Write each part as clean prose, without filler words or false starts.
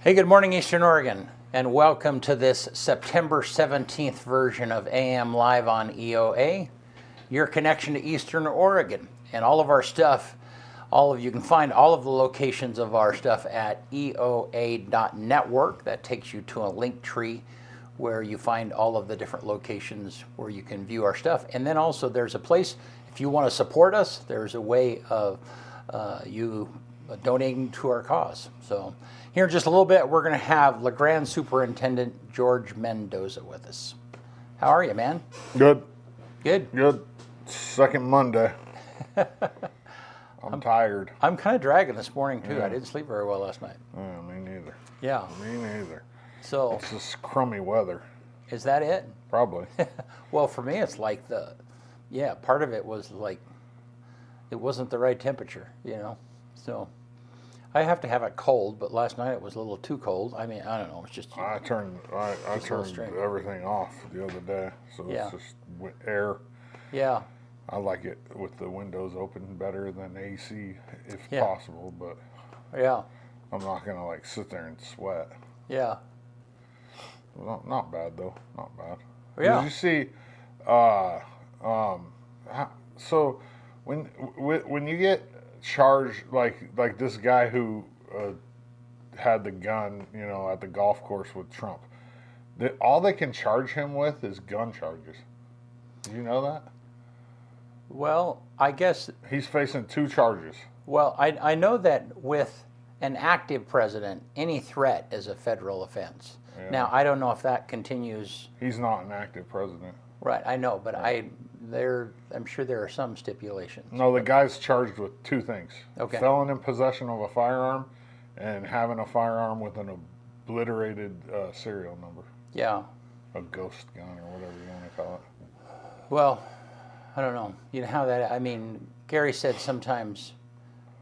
Hey, good morning, Eastern Oregon, and welcome to this September 17th version of AM Live on EOA, your connection to Eastern Oregon. And all of our stuff, you can find all of the locations of our stuff at EOA.network. That takes you to a link tree where you find all of the different locations where you can view our stuff. And then also there's a place, if you want to support us, there's a way of you donating to our cause. So here in just a little bit, we're going to have LeGrand Superintendent George Mendoza with us. How are you, man? Good. Good? Good. Second Monday. I'm tired. I'm kind of dragging this morning, too. Yeah. I didn't sleep very well last night. Yeah, me neither. Yeah. Me neither. So it's just crummy weather. Is that it? Probably. Well, for me, it's like part of it was like, it wasn't the right temperature, So I have to have it cold, but last night it was a little too cold. I mean, I don't know. It's just I turned everything off the other day, so it's just air. Yeah. I like it with the windows open better than AC if possible, but I'm not gonna like sit there and sweat. Yeah. Well, not bad though. Not bad. Yeah. Did you see? So when you get charged like this guy who had the gun, at the golf course with Trump, all they can charge him with is gun charges. Do you know that? Well, I guess he's facing 2 charges. Well, I know that with an active president, any threat is a federal offense. Yeah. Now, I don't know if that continues. He's not an active president. Right, I know, but I'm sure there are some stipulations. No, the guy's charged with 2 things. Okay. Felon in possession of a firearm and having a firearm with an obliterated serial number. Yeah. A ghost gun or whatever you want to call it. Well, I don't know. You know how that, Gary said sometimes,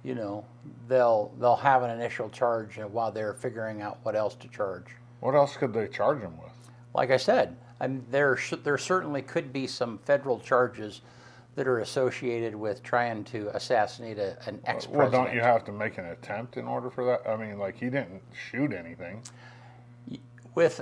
they'll have an initial charge while they're figuring out what else to charge. What else could they charge him with? Like I said, there certainly could be some federal charges that are associated with trying to assassinate an ex-president. Well, don't you have to make an attempt in order for that? He didn't shoot anything. With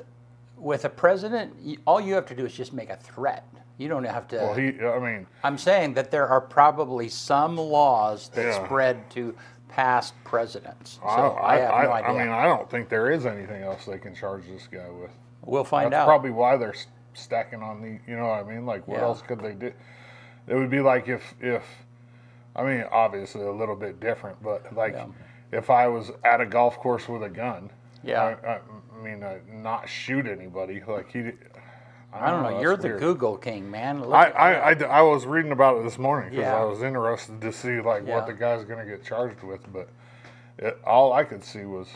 a president, all you have to do is just make a threat. You don't have to. Well, I'm saying that there are probably some laws that spread to past presidents. So I have no idea. I don't think there is anything else they can charge this guy with. We'll find out. That's probably why they're stacking on the. You know what I mean? Like, what else could they do? It would be like if obviously a little bit different, but if I was at a golf course with a gun. Yeah. Not shoot anybody. Like I don't know. You're the weird. Google king, man. I was reading about it this morning because I was interested to see what the guy's going to get charged with, but all I could see was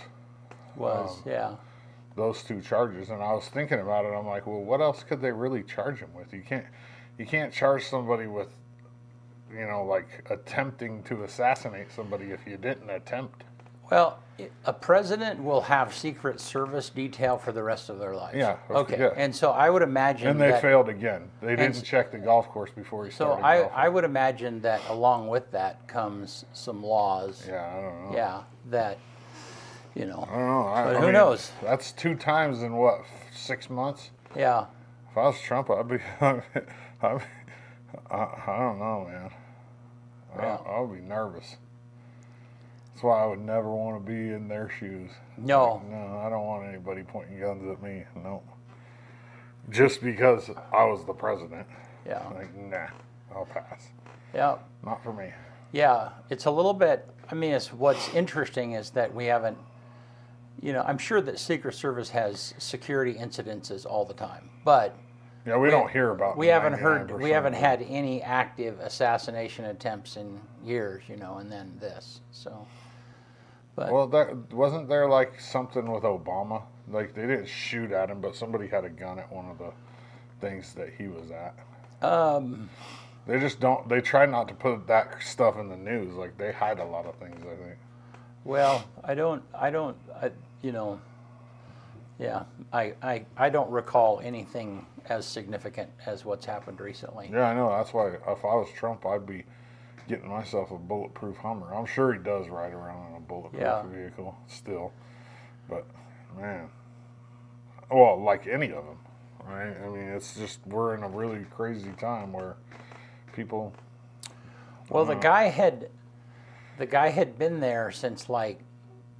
those 2 charges, and I was thinking about it. I'm like, well, what else could they really charge him with? You can't charge somebody with attempting to assassinate somebody if you didn't attempt. Well, a president will have Secret Service detail for the rest of their lives. Yeah. Okay. Yeah. And so I would imagine and they failed again. They didn't check the golf course before he started. So I would imagine that along with that comes some laws. Yeah, I don't know. Yeah, that, I don't know. But who knows? That's 2 times in what, 6 months? Yeah. If I was Trump, I'd be. I don't know, man. I'll be nervous. That's why I would never want to be in their shoes. No. No, I don't want anybody pointing guns at me. No. Just because I was the president. Yeah. Nah, I'll pass. Yeah. Not for me. Yeah, it's a little bit, what's interesting is that we haven't, I'm sure that Secret Service has security incidences all the time, but yeah, we don't hear about. We haven't had any active assassination attempts in years, and then this. So, but wasn't there something with Obama? Like they didn't shoot at him, but somebody had a gun at one of the things that he was at. They just don't. They try not to put that stuff in the news. Like they hide a lot of things, I think. Well, I don't recall anything as significant as what's happened recently. Yeah, I know. That's why if I was Trump, I'd be getting myself a bulletproof Hummer. I'm sure he does ride around in a bulletproof vehicle still. But man. Well, like any of them, right? I mean, it's just we're in a really crazy time where people. Well, the guy had been there since like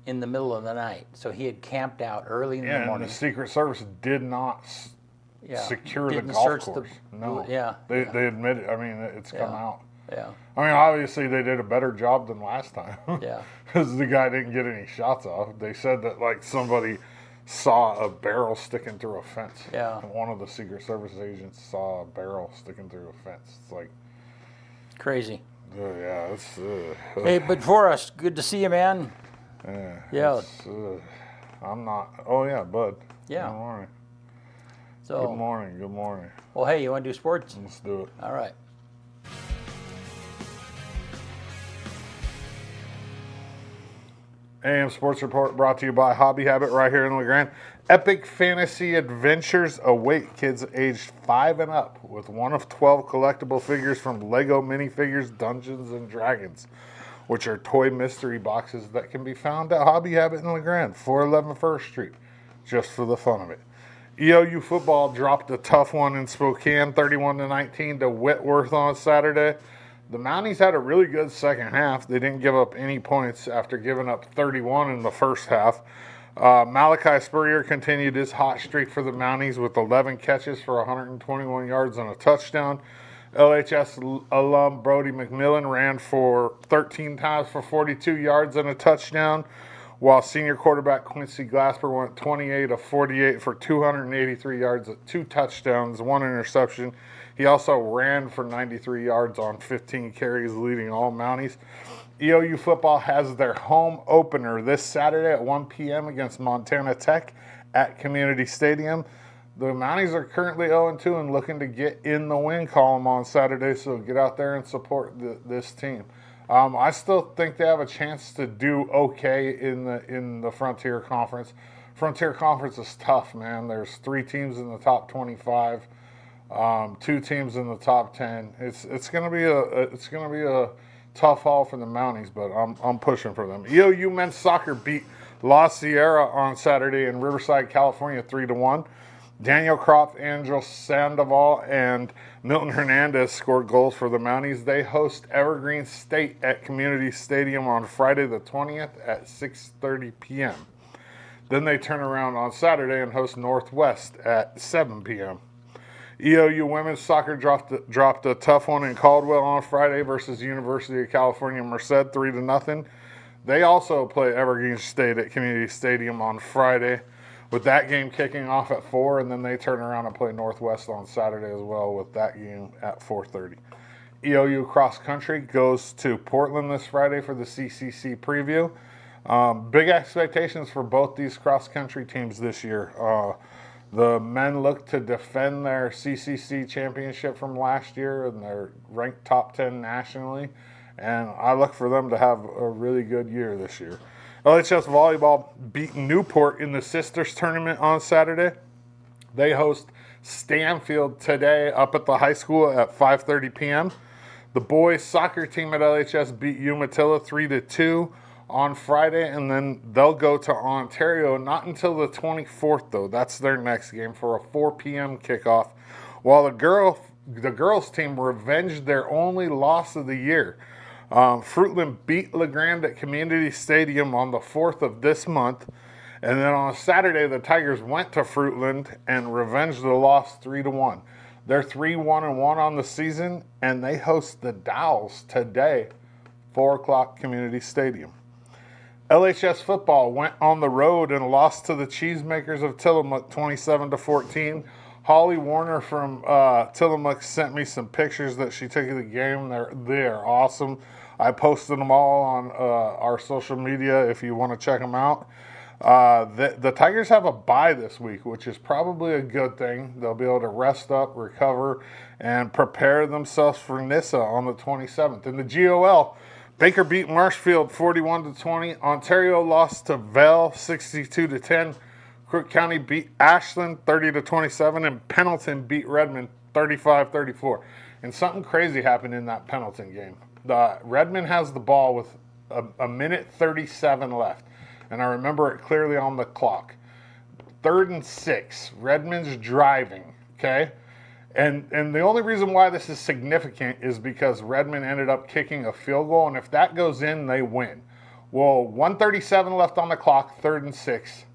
in the middle of the night, so he had camped out early in the And morning. the Secret Service did not secure the Didn't golf search course. No. Yeah. They admit it. I mean, it's come out. Yeah. I mean, obviously they did a better job than last time. Yeah. Because the guy didn't get any shots off. They said that like somebody saw a barrel sticking through a fence. Yeah. And one of the Secret Service agents saw a barrel sticking through a fence. It's like Crazy. yeah, it's. Hey, but for us, good to see you, man. Yeah. I'm not. Oh yeah, bud. Yeah. Good morning. So. Good morning. Good morning. Well, hey, you want to do sports? Let's do it. All right. AM Sports Report brought to you by Hobby Habit right here in LeGrand. Epic fantasy adventures await kids aged 5 and up with one of 12 collectible figures from Lego minifigures Dungeons and Dragons, which are toy mystery boxes that can be found at Hobby Habit in LeGrand, 411 First Street, just for the fun of it. EOU football dropped a tough one in Spokane, 31-19 to Whitworth on Saturday. The Mounties had a really good second half. They didn't give up any points after giving up 31 in the first half. Malachi Spurrier continued his hot streak for the Mounties with 11 catches for 121 yards and a touchdown. LHS alum Brody McMillan ran for 13 times for 42 yards and a touchdown, while senior quarterback Quincy Glasper went 28 of 48 for 283 yards, 2 touchdowns, 1 interception. He also ran for 93 yards on 15 carries, leading all Mounties. EOU football has their home opener this Saturday at 1 p.m. against Montana Tech at Community Stadium. The Mounties are currently 0-2 and looking to get in the win column on Saturday, so get out there and support this team. I still think they have a chance to do okay in the Frontier Conference. Frontier Conference is tough, man. There's 3 teams in the top 25. 2 teams in the top 10. It's gonna be a tough haul for the Mounties, but I'm pushing for them. EOU men's soccer beat La Sierra on Saturday in Riverside, California, 3-1. Daniel Croft, Angel Sandoval, and Milton Hernandez scored goals for the Mounties. They host Evergreen State at Community Stadium on Friday the 20th at 6:30 p.m. Then they turn around on Saturday and host Northwest at 7 p.m. EOU women's soccer dropped a tough one in Caldwell on Friday versus University of California Merced, 3-0. They also play Evergreen State at Community Stadium on Friday, with that game kicking off at 4, and then they turn around and play Northwest on Saturday as well, with that game at 4:30. EOU cross country goes to Portland this Friday for the CCC preview. Big expectations for both these cross country teams this year. The men look to defend their CCC championship from last year, and they're ranked top 10 nationally. And I look for them to have a really good year this year. LHS volleyball beat Newport in the Sisters tournament on Saturday. They host Stanfield today up at the high school at 5:30 p.m. The boys soccer team at LHS beat Umatilla 3-2 on Friday, and then they'll go to Ontario not until the 24th, though. That's their next game for a 4 p.m. kickoff, while the girls team revenged their only loss of the year. Fruitland beat LeGrand at Community Stadium on the 4th of this month, and then on Saturday the Tigers went to Fruitland and revenged the loss 3-1. They're 3-1-1 on the season, and they host the Dowls today, 4 o'clock Community Stadium. LHS football went on the road and lost to the Cheesemakers of Tillamook 27-14. Holly Warner from Tillamook sent me some pictures that she took of the game. They're awesome. I posted them all on our social media if you want to check them out. The Tigers have a bye this week, which is probably a good thing. They'll be able to rest up, recover, and prepare themselves for Nissa on the 27th. In the GOL, Baker beat Marshfield 41-20. Ontario lost to Vale 62-10. Crook County beat Ashland 30-27, and Pendleton beat Redmond 35-34. And something crazy happened in that Pendleton game. Redmond has the ball with a minute 37 left, and I remember it clearly on the clock. 3rd and 6. Redmond's driving, okay? And the only reason why this is significant is because Redmond ended up kicking a field goal, and if that goes in, they win. Well, 1:37 left on the clock, 3rd and 6.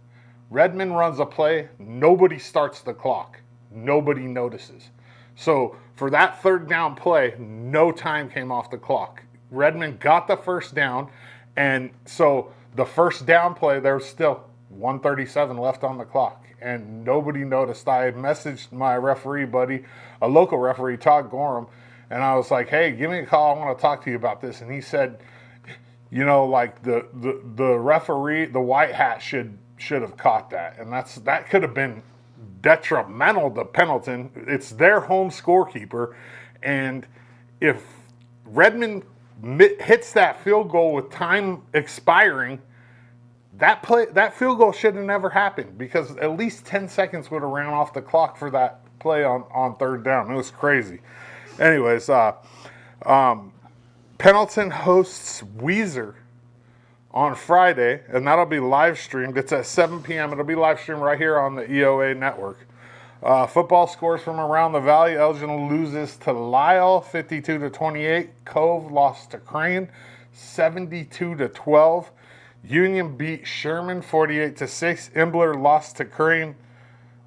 Redmond runs a play. Nobody starts the clock. Nobody notices. So for that 3rd down play, no time came off the clock. Redmond got the 1st down, and so the 1st down play, there was still 1:37 left on the clock, and nobody noticed. I messaged my referee buddy, a local referee, Todd Gorham, and I was like, hey, give me a call. I want to talk to you about this. And he said, you know, like the referee, the white hat should have caught that. And that could have been detrimental to Pendleton. It's their home scorekeeper. And if Redmond hits that field goal with time expiring, that field goal should have never happened, because at least 10 seconds would have ran off the clock for that play on 3rd down. It was crazy. Anyways, Pendleton hosts Weezer on Friday, and that'll be live streamed. It's at 7 p.m. It'll be live streamed right here on the EOA network. Football scores from around the valley. Elgin loses to Lyle 52-28. Cove lost to Crane 72-12. Union beat Sherman 48-6. Imbler lost to Crane.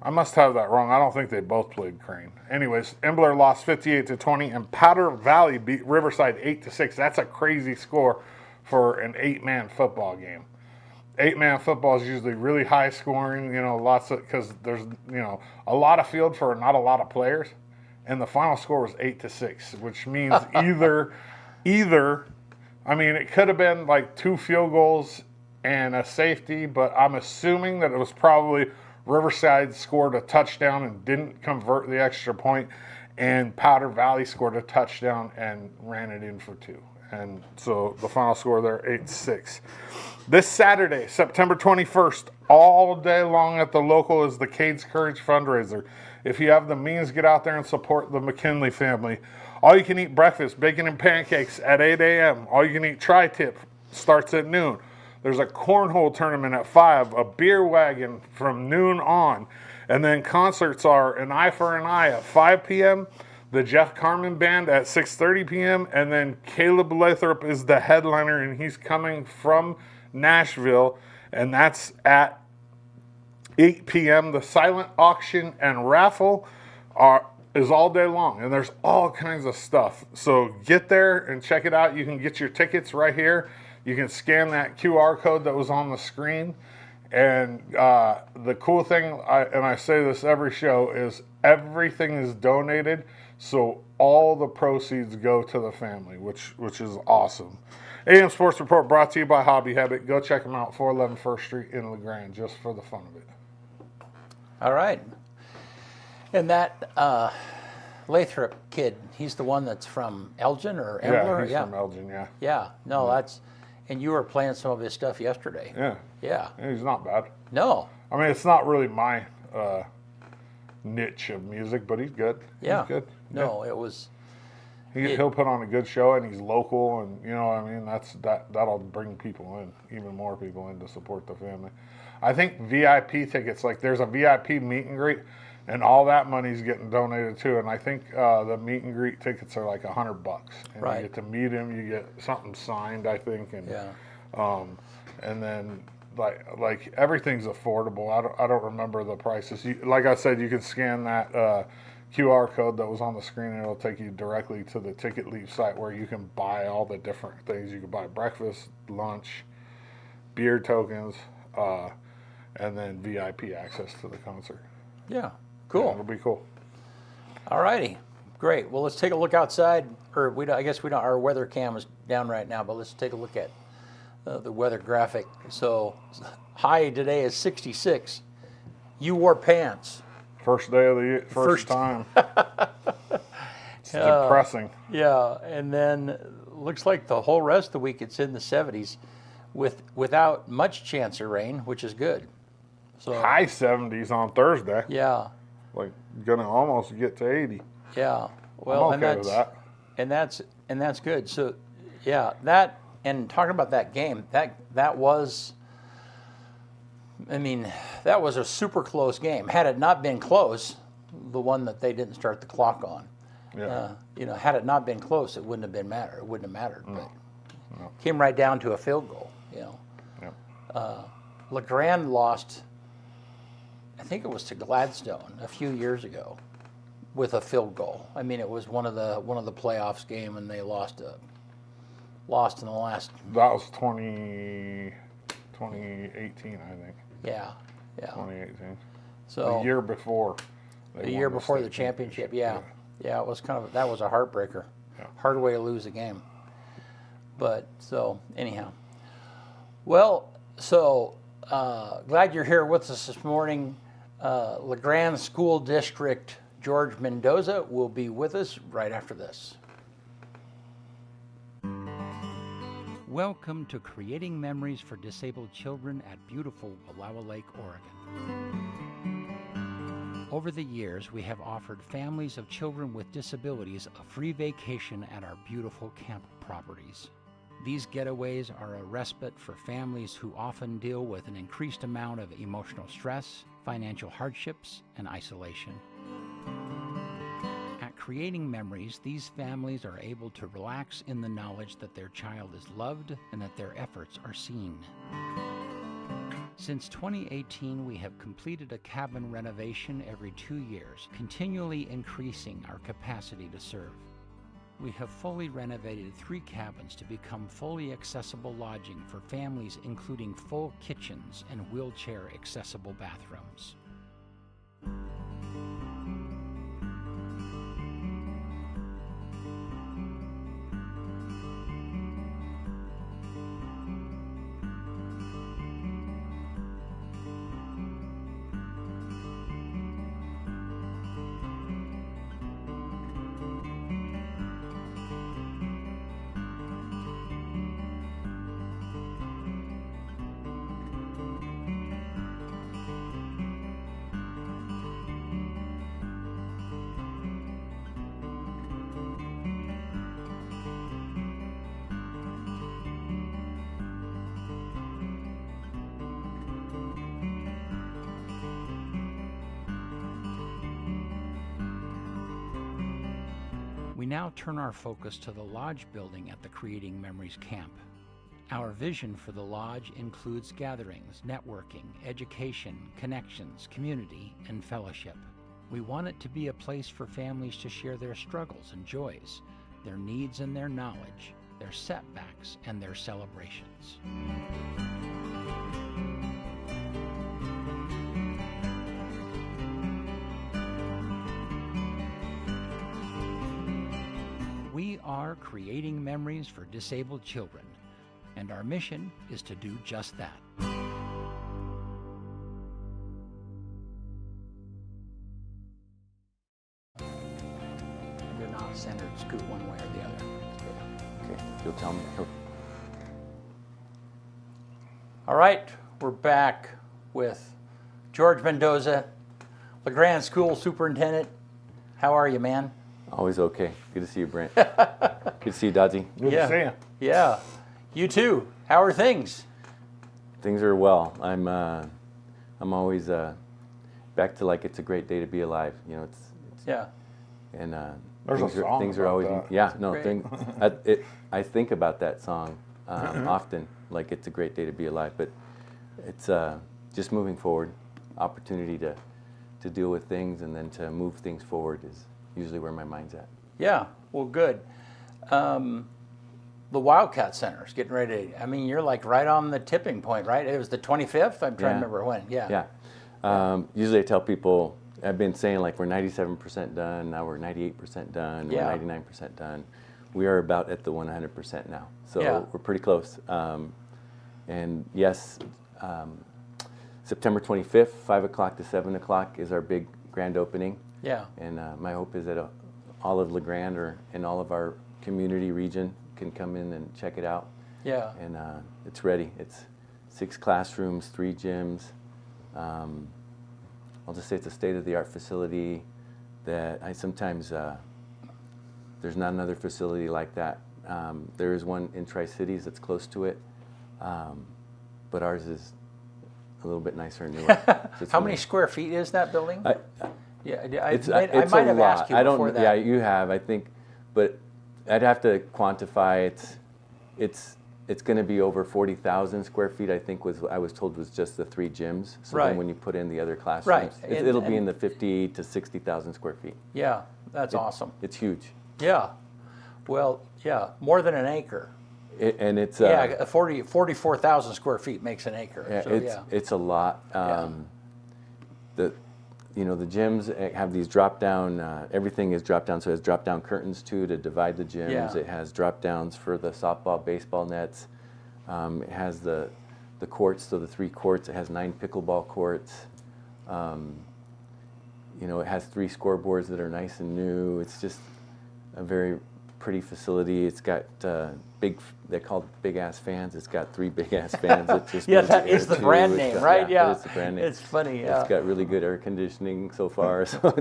I must have that wrong. I don't think they both played Crane. Anyways, Imbler lost 58-20, and Powder Valley beat Riverside 8-6. That's a crazy score for an 8-man football game. 8-man football is usually really high scoring, you know, because there's, you know, a lot of field for not a lot of players. And the final score was 8-6, which means either, I mean, it could have been like 2 field goals and a safety, but I'm assuming that it was probably Riverside scored a touchdown and didn't convert the extra point, and Powder Valley scored a touchdown and ran it in for 2. And so the final score there, 8-6. This Saturday, September 21st, all day long at the local is the Cades Courage fundraiser. If you have the means, get out there and support the McKinley family. All you can eat breakfast, bacon and pancakes at 8 a.m. All you can eat tri-tip starts at noon. There's a cornhole tournament at 5, a beer wagon from noon on. And then concerts are an Eye for an Eye at 5 p.m., the Jeff Carmen Band at 6:30 p.m., and then Caleb Lathrop is the headliner, and he's coming from Nashville, and that's at 8 p.m. The silent auction and raffle is all day long, and there's all kinds of stuff. So get there and check it out. You can get your tickets right here. You can scan that QR code that was on the screen. And the cool thing, and I say this every show, is everything is donated, so all the proceeds go to the family, which is awesome. AM Sports Report brought to you by Hobby Habit. Go check them out, 411 First Street in LeGrand, just for the fun of it. All right. And that Lathrop kid, he's the one that's from Elgin or Embler? Yeah, he's from Elgin, yeah. Yeah, no, that's, and you were playing some of his stuff yesterday. Yeah. Yeah. He's not bad. No. I mean, it's not really my niche of music, but he's good. Yeah. He's good. No, it was. He'll put on a good show, and he's local, and you know what I mean. That'll bring people in, even more people in to support the family. I think VIP tickets, like there's a VIP meet and greet, and all that money's getting donated too. And I think the meet and greet tickets are like $100, and right. You get to meet him, you get something signed, I think, and and then like everything's affordable. I don't remember the prices. Like I said, you can scan that QR code that was on the screen, and it'll take you directly to the Ticket Leap site where you can buy all the different things. You can buy breakfast, lunch, beer tokens, and then VIP access to the concert. Yeah, cool. Yeah, it'll be cool. All righty, great. Well, let's take a look outside. Or I guess we don't. Our weather cam is down right now, but let's take a look at the weather graphic. So high today is 66. You wore pants. First day of the year, first time. It's depressing. Yeah, and then looks like the whole rest of the week it's in the 70s without much chance of rain, which is good. So high 70s on Thursday. Yeah. Like gonna almost get to 80. Yeah. Well, I'm okay with that. And that's good. So yeah, that, and talking about that game, that was I mean, that was a super close game. Had it not been close, the one that they didn't start the clock on, had it not been close, it wouldn't have mattered. It wouldn't have mattered. No. But came right down to a field goal. LeGrand lost, I think it was to Gladstone a few years ago, with a field goal. I mean, it was one of the playoffs game, and they lost in the last. That was 2018, I think. Yeah. 2018. So the year before. The year before the championship. Yeah. It was that was a heartbreaker. Yeah. Hard way to lose a game. But so anyhow, well, so glad you're here with us this morning. LeGrand School District George Mendoza will be with us right after this. Welcome to Creating Memories for Disabled Children at beautiful Wallowa Lake, Oregon. Over the years, we have offered families of children with disabilities a free vacation at our beautiful camp properties. These getaways are a respite for families who often deal with an increased amount of emotional stress, financial hardships, and isolation. At Creating Memories, these families are able to relax in the knowledge that their child is loved and that their efforts are seen. Since 2018, we have completed a cabin renovation every 2 years, continually increasing our capacity to serve. We have fully renovated 3 cabins to become fully accessible lodging for families, including full kitchens and wheelchair-accessible bathrooms. We now turn our focus to the lodge building at the Creating Memories camp. Our vision for the lodge includes gatherings, networking, education, connections, community, and fellowship. We want it to be a place for families to share their struggles and joys, their needs and their knowledge, their setbacks and their celebrations. We are creating memories for disabled children, and our mission is to do just that. You're not centered, scoot one way or the other. Okay, you'll tell me. All right, we're back with George Mendoza, LeGrand School Superintendent. How are you, man? Always okay. Good to see you, Brent. Good to see you, Dodgy. Good to see you. Yeah, you too. How are things? Things are well. I'm always back to like it's a great day to be alive. You know, it's Yeah. and There's a song things are about always that. yeah. No, great. I think about that song often. Like it's a great day to be alive, but it's just moving forward. Opportunity to deal with things and then to move things forward is usually where my mind's at. Yeah, well, good. The Wildcat Center is getting ready. I mean, you're like right on the tipping point, right? It was the 25th. I'm trying to remember when. Yeah. Yeah. Usually I tell people, I've been saying like we're 97% done, now we're 98% done, Yeah. we're 99% done. We are about at the 100% now. So Yeah. we're pretty close. And yes, September 25th, 5 o'clock to 7 o'clock is our big grand opening. Yeah. And my hope is that all of LeGrand or in all of our community region can come in and check it out. Yeah. And it's ready. It's 6 classrooms, 3 gyms. I'll just say it's a state-of-the-art facility that I sometimes, there's not another facility like that. There is one in Tri-Cities that's close to it, but ours is a little bit nicer and newer. So it's How really- many square feet is that building? Yeah, It's I it's might a have lot. asked you I don't. before that. Yeah, you have. I think, but I'd have to quantify. It's going to be over 40,000 square feet. I think I was told was just the 3 gyms. So Right. then when you put in the other classrooms, Right. it'll be And- in the 50 to 60,000 square feet. Yeah, that's awesome. It's huge. Yeah. Well, yeah, more than an acre. And it's Yeah, 44,000 square feet makes an acre. yeah, So, it's a lot. The gyms have these drop down. Everything is drop down, so it has drop down curtains too to divide the gyms. Yeah. It has drop downs for the softball, baseball nets. It has the courts, so the 3 courts. It has 9 pickleball courts. It has 3 scoreboards that are nice and new. It's just a very pretty facility. It's got they're called big ass fans. It's got 3 big ass fans. That just Yeah, goes that air is the to. brand It's name, got- right? Yeah. It's the brand name. It's funny, yeah. It's got really good air conditioning so far. So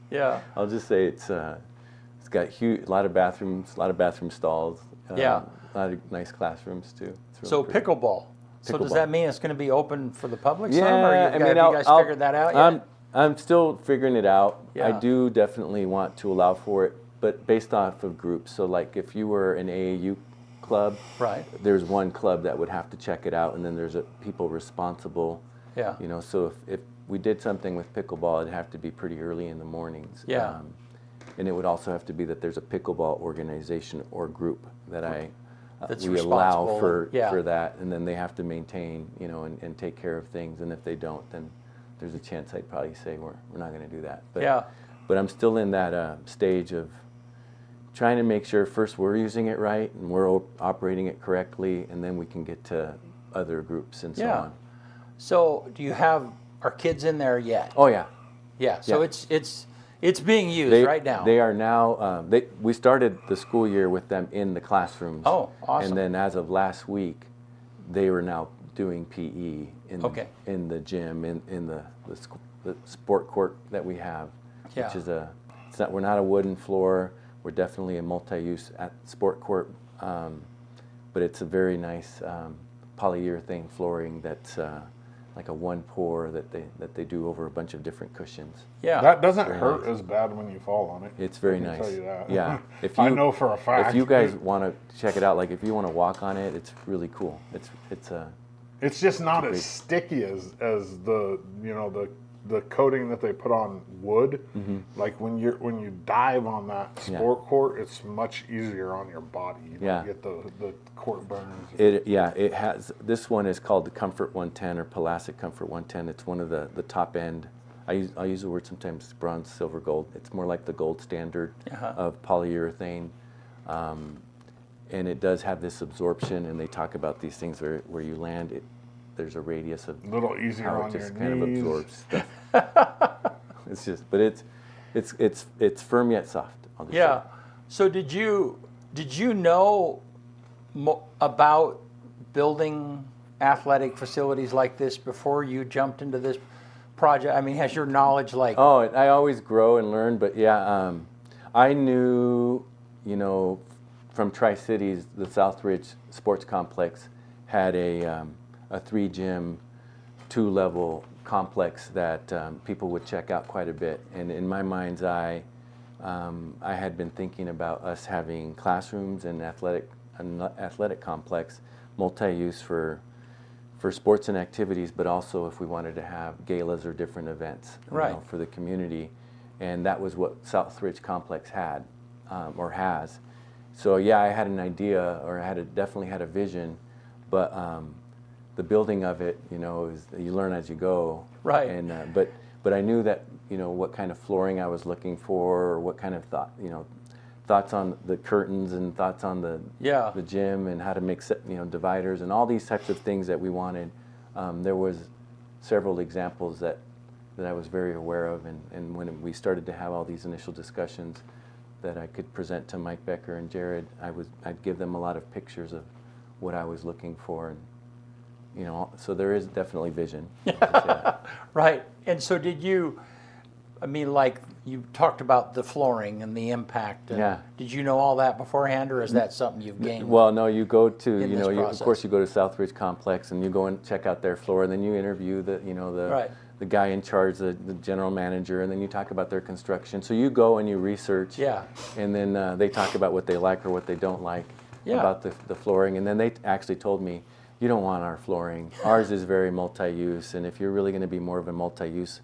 Yeah. I'll just say it's got a lot of bathrooms, a lot of bathroom stalls. Yeah. A lot of nice classrooms too. It's really So pretty. pickleball. So does Pickleball. that mean it's going to be open for the public some? Yeah, Or I have mean, you guys figured that out yet? I'm still figuring it out. I Yeah. do definitely want to allow for it, but based off of groups. So like if you were an AAU club, Right. there's one club that would have to check it out, and then there's people responsible. Yeah. So if we did something with pickleball, it'd have to be pretty early in the mornings. Yeah. And it would also have to be that there's a pickleball organization or group that That's we allow responsible, for yeah. that, and then they have to maintain, and take care of things. And if they don't, then there's a chance I'd probably say we're not going to do that. But, Yeah. But I'm still in that stage of trying to make sure first we're using it right and we're operating it correctly, and then we can get to other groups and so Yeah. on. So do you have our kids in there yet? Oh yeah. Yeah. So Yeah. it's being used right now. They are now. We started the school year with them in the classrooms. Oh, awesome. And then as of last week, they were now doing PE Okay. in the gym in the sport court that we have, Yeah. which is we're not a wooden floor. We're definitely a multi-use sport court, but it's a very nice polyurethane flooring that's like a 1-pour that they do over a bunch of different cushions. Yeah. That doesn't Very hurt nice. as bad when you fall on it. It's very I can nice. tell you that. Yeah. If I know for a fact. If you guys want to check it out, like if you want to walk on it, it's really cool. It's just not great- as sticky as the the coating that they put on wood. Like when you dive on that Mm-hmm. Yeah. sport court, it's much easier on your body. You don't Yeah. get the court burns. It has. This one is called the Comfort 110 or Plastic Comfort 110. It's one of the top end. I use the word sometimes bronze, silver, gold. It's more like the gold standard Uh-huh. of polyurethane. And it does have this absorption, and they talk about these things where you land, there's a radius of A little easier how on it your just knees. kind of absorbs stuff. It's just, but it's firm yet soft. I'll just Yeah. say. So did you know about building athletic facilities like this before you jumped into this project? I mean, has your knowledge Oh, I always grow and learn, but yeah, I knew, from Tri-Cities, the Southridge Sports Complex had a 3-gym, 2-level complex that people would check out quite a bit. And in my mind's eye, I had been thinking about us having classrooms and athletic complex, multi-use for sports and activities, but also if we wanted to have galas or different events Right. for the community. And that was what Southridge Complex had or has. So yeah, I had an idea, or definitely had a vision, but the building of it, is you learn as you go. Right. And but I knew that what kind of flooring I was looking for, or what kind of thoughts on the curtains and thoughts on the gym and how to make dividers and all these types of things that we wanted. There was several examples that I was very aware of, and when we started to have all these initial discussions that I could present to Mike Becker and Jared, I'd give them a lot of pictures of what I was looking for, and so there is definitely vision. Right. And so did you I mean, like you talked about the flooring and the impact. And Yeah. Did you know all that beforehand, or is that something you've gained? Well, no, you go to, in you this know, of process? course you go to Southridge Complex and you go and check out their floor, and then you interview the, Right. the guy in charge, the general manager, and then you talk about their construction. So you go and you research, Yeah. and then they talk about what they like or what they don't like Yeah. about the flooring, and then they actually told me, you don't want our flooring. Ours is very multi-use, and if you're really going to be more of a multi-use,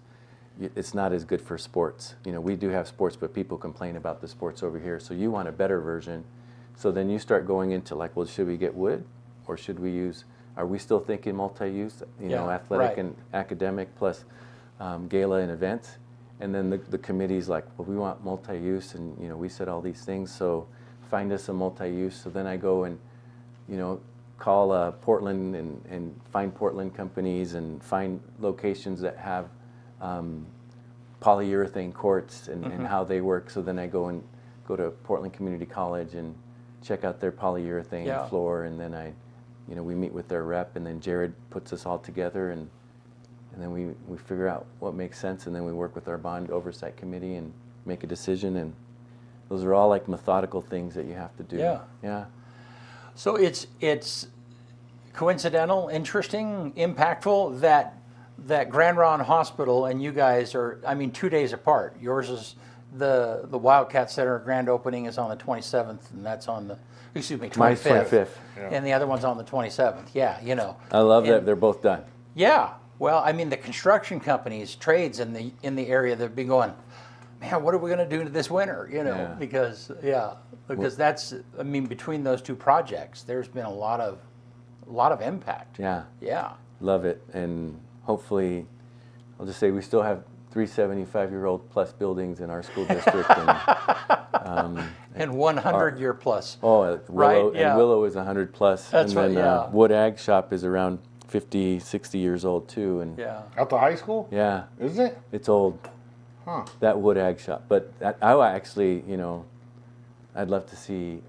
it's not as good for sports. You know, we do have sports, but people complain about the sports over here. So you want a better version. So then you start going into like, well, should we get wood, or should we use? Are we still thinking multi-use? You know, Yeah, athletic right. and academic plus gala and events. And then the committee's like, well, we want multi-use, and we said all these things. So find us a multi-use. So then I go and call Portland and find Portland companies and find locations that have polyurethane courts and how they work. So then I go to Portland Community College and check out their polyurethane Yeah. floor, and then we meet with their rep, and then Jared puts us all together, and then we figure out what makes sense, and then we work with our bond oversight committee and make a decision, and those are all like methodical things that you have to do. Yeah. Yeah. So it's coincidental, interesting, impactful that Grand Ronde Hospital and you guys are, 2 days apart. Yours is the Wildcat Center grand opening is on the 27th, and that's on the 25th. Mine's 25th. Yeah. And the other one's on the 27th. Yeah, I love that And- they're both done. Yeah. Well, the construction companies, trades in the area, they've been going, man, what are we going to do this winter? Yeah. Because that's between those two projects, there's been a lot of impact. Yeah. Yeah. Love it, and hopefully, I'll just say we still have 375-year-old plus buildings in our school district, And 100-year plus. Willow, Right, yeah. and Willow is 100 plus, That's and then right, yeah. Wood Ag Shop is around 50, 60 years old too, and Yeah. At the high school? yeah, Is it? it's old. Huh. That Wood Ag Shop, but I actually, I'd love to see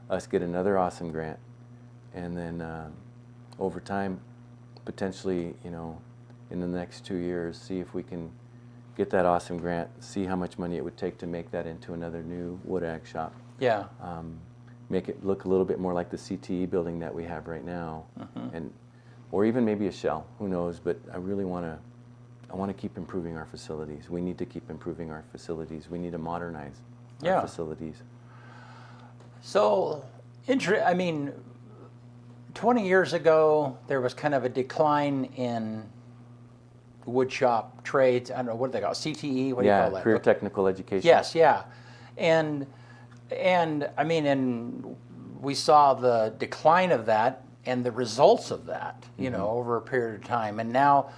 us get another awesome grant, and then over time, potentially, in the next 2 years, see if we can get that awesome grant, see how much money it would take to make that into another new Wood Ag Shop. Yeah. Make it look a little bit more like the CTE building that we have right now, Mm-hmm. or even maybe a shell, who knows, but I really want to keep improving our facilities. We need to keep improving our facilities. We need to modernize Yeah. our facilities. So, 20 years ago, there was kind of a decline in wood shop trades. I don't know, what do they call it? CTE? What do you call that? Career technical education. Yes, yeah. And we saw the decline of that and the results of that, over a period of time. And now,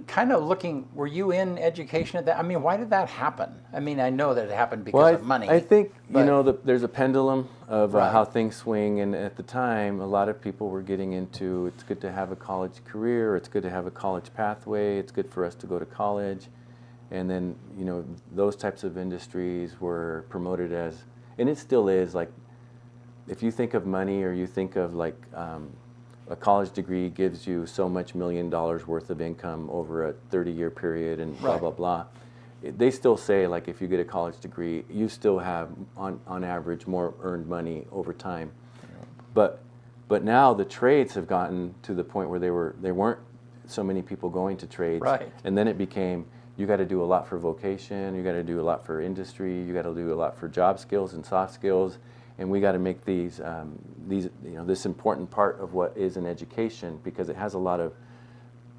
kind of looking, were you in education at that? Why did that happen? I know that it happened because of money. I think, but- there's a pendulum of Right. how things swing, and at the time, a lot of people were getting into, it's good to have a college career, it's good to have a college pathway, it's good for us to go to college. And then, those types of industries were promoted as, and it still is, like, if you think of money, or you think of like a college degree gives you so much $1 million worth of income over a 30-year period, and blah, Right. blah, blah. They still say, like, if you get a college degree, you still have, on average, more earned money over time. But now the trades have gotten to the point where there weren't so many people going to trades. Right. And then it became, you got to do a lot for vocation, you got to do a lot for industry, you got to do a lot for job skills and soft skills, and we got to make these this important part of what is an education, because it has a lot of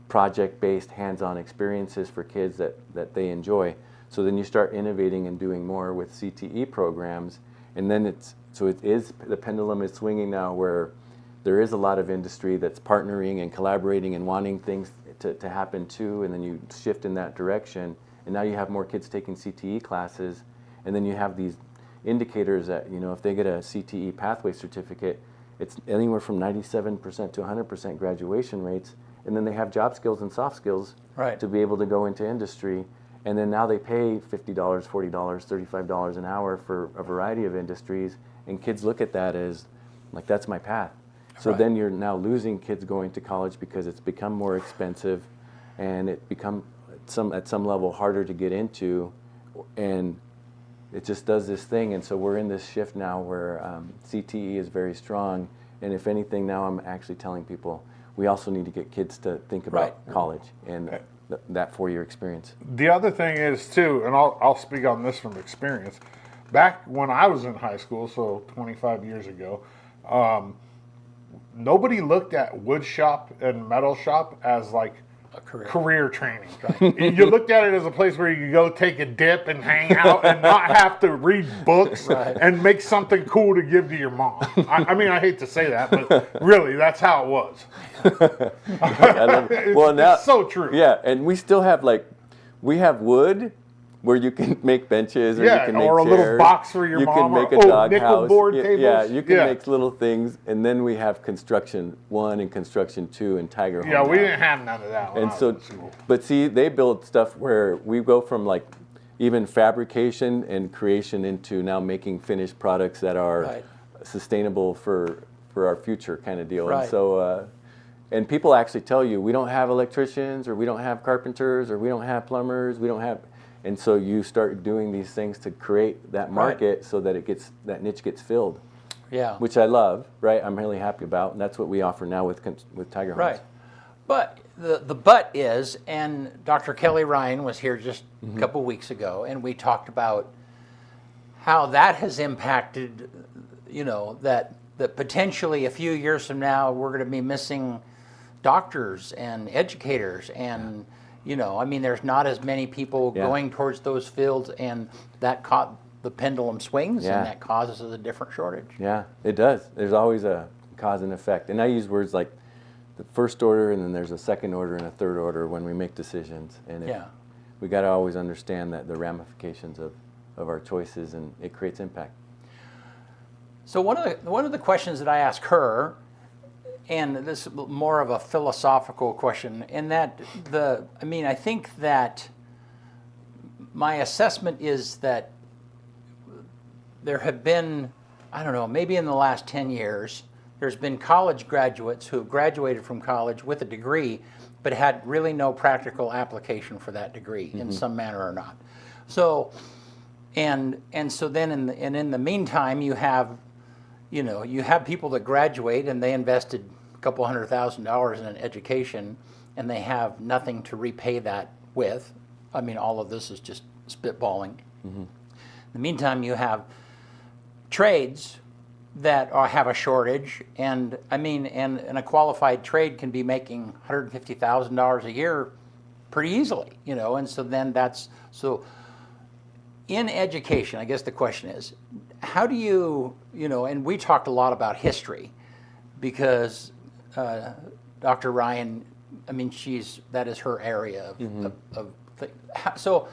project-based, hands-on experiences for kids that they enjoy. So then you start innovating and doing more with CTE programs, and then the pendulum is swinging now, where there is a lot of industry that's partnering and collaborating and wanting things to happen too, and then you shift in that direction, and now you have more kids taking CTE classes, and then you have these indicators that, if they get a CTE pathway certificate, it's anywhere from 97% to 100% graduation rates, and then they have job skills and soft skills Right. to be able to go into industry, and then now they pay $50, $40, $35 an hour for a variety of industries, and kids look at that as, like, that's my path. So Right. then you're now losing kids going to college because it's become more expensive, and at some level harder to get into, and it just does this thing. And so we're in this shift now where CTE is very strong, and if anything, now I'm actually telling people we also need to get kids to think about college and that 4-year experience. The other thing is too, and I'll speak on this from experience. Back when I was in high school, so 25 years ago, nobody looked at wood shop and metal shop as like A career training. You looked at it as a place where you could go take a dip and hang out and not have to read books and make something cool to give to your mom. I mean, I hate to say that, but really, that's how it was. It's so true. Yeah, and we still have we have wood where you can make benches, or you can make or a chairs. little box for your you mom. You can make a dog nickel house. board tables. Yeah, you can make little things, and then we have construction 1 and construction 2 and Tiger Home. Yeah, we didn't have none of that. And so, but see, they build stuff where we go from even fabrication and creation into now making finished products that are sustainable for our future kind of deal. Right. And so, and people actually tell you, we don't have electricians, or we don't have carpenters, or we don't have plumbers, we don't have. And so you start doing these things to create that market so that that niche gets filled. Yeah. Which I love, right? I'm really happy about, and that's what we offer now with Tiger Homes. Right. But the but is, and Dr. Kelly Ryan was here just a couple weeks ago, and we talked about how that has impacted, that potentially a few years from now we're going to be missing doctors and educators and. There's not as many people going towards those fields, and that the pendulum swings, and that causes a different shortage. Yeah, it does. There's always a cause and effect. And I use words like the first order, and then there's a second order and a third order when we make decisions. And we got to always understand that the ramifications of our choices, and it creates impact. So one of the questions that I ask her, and this is more of a philosophical question, in that I think that my assessment is that there have been, I don't know, maybe in the last 10 years, there's been college graduates who have graduated from college with a degree, but had really no practical application for that degree in some manner or not. So, and so then in the meantime, you have people that graduate and they invested a couple $100,000 in an education, and they have nothing to repay that with. All of this is just spitballing. In the meantime, you have trades that have a shortage, and a qualified trade can be making $150,000 a year pretty easily, and so then in education, I guess the question is, how do you, and we talked a lot about history, because Dr. Ryan, that is her area of things. So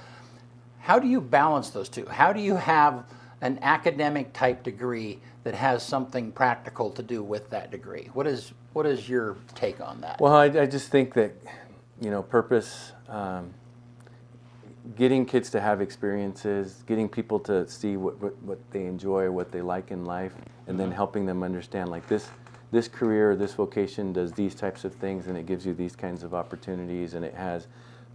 how do you balance those two? How do you have an academic type degree that has something practical to do with that degree? What is your take on that? Well, I just think that, purpose, getting kids to have experiences, getting people to see what they enjoy, what they like in life, and then helping them understand, like, this career, this vocation does these types of things, and it gives you these kinds of opportunities, and it has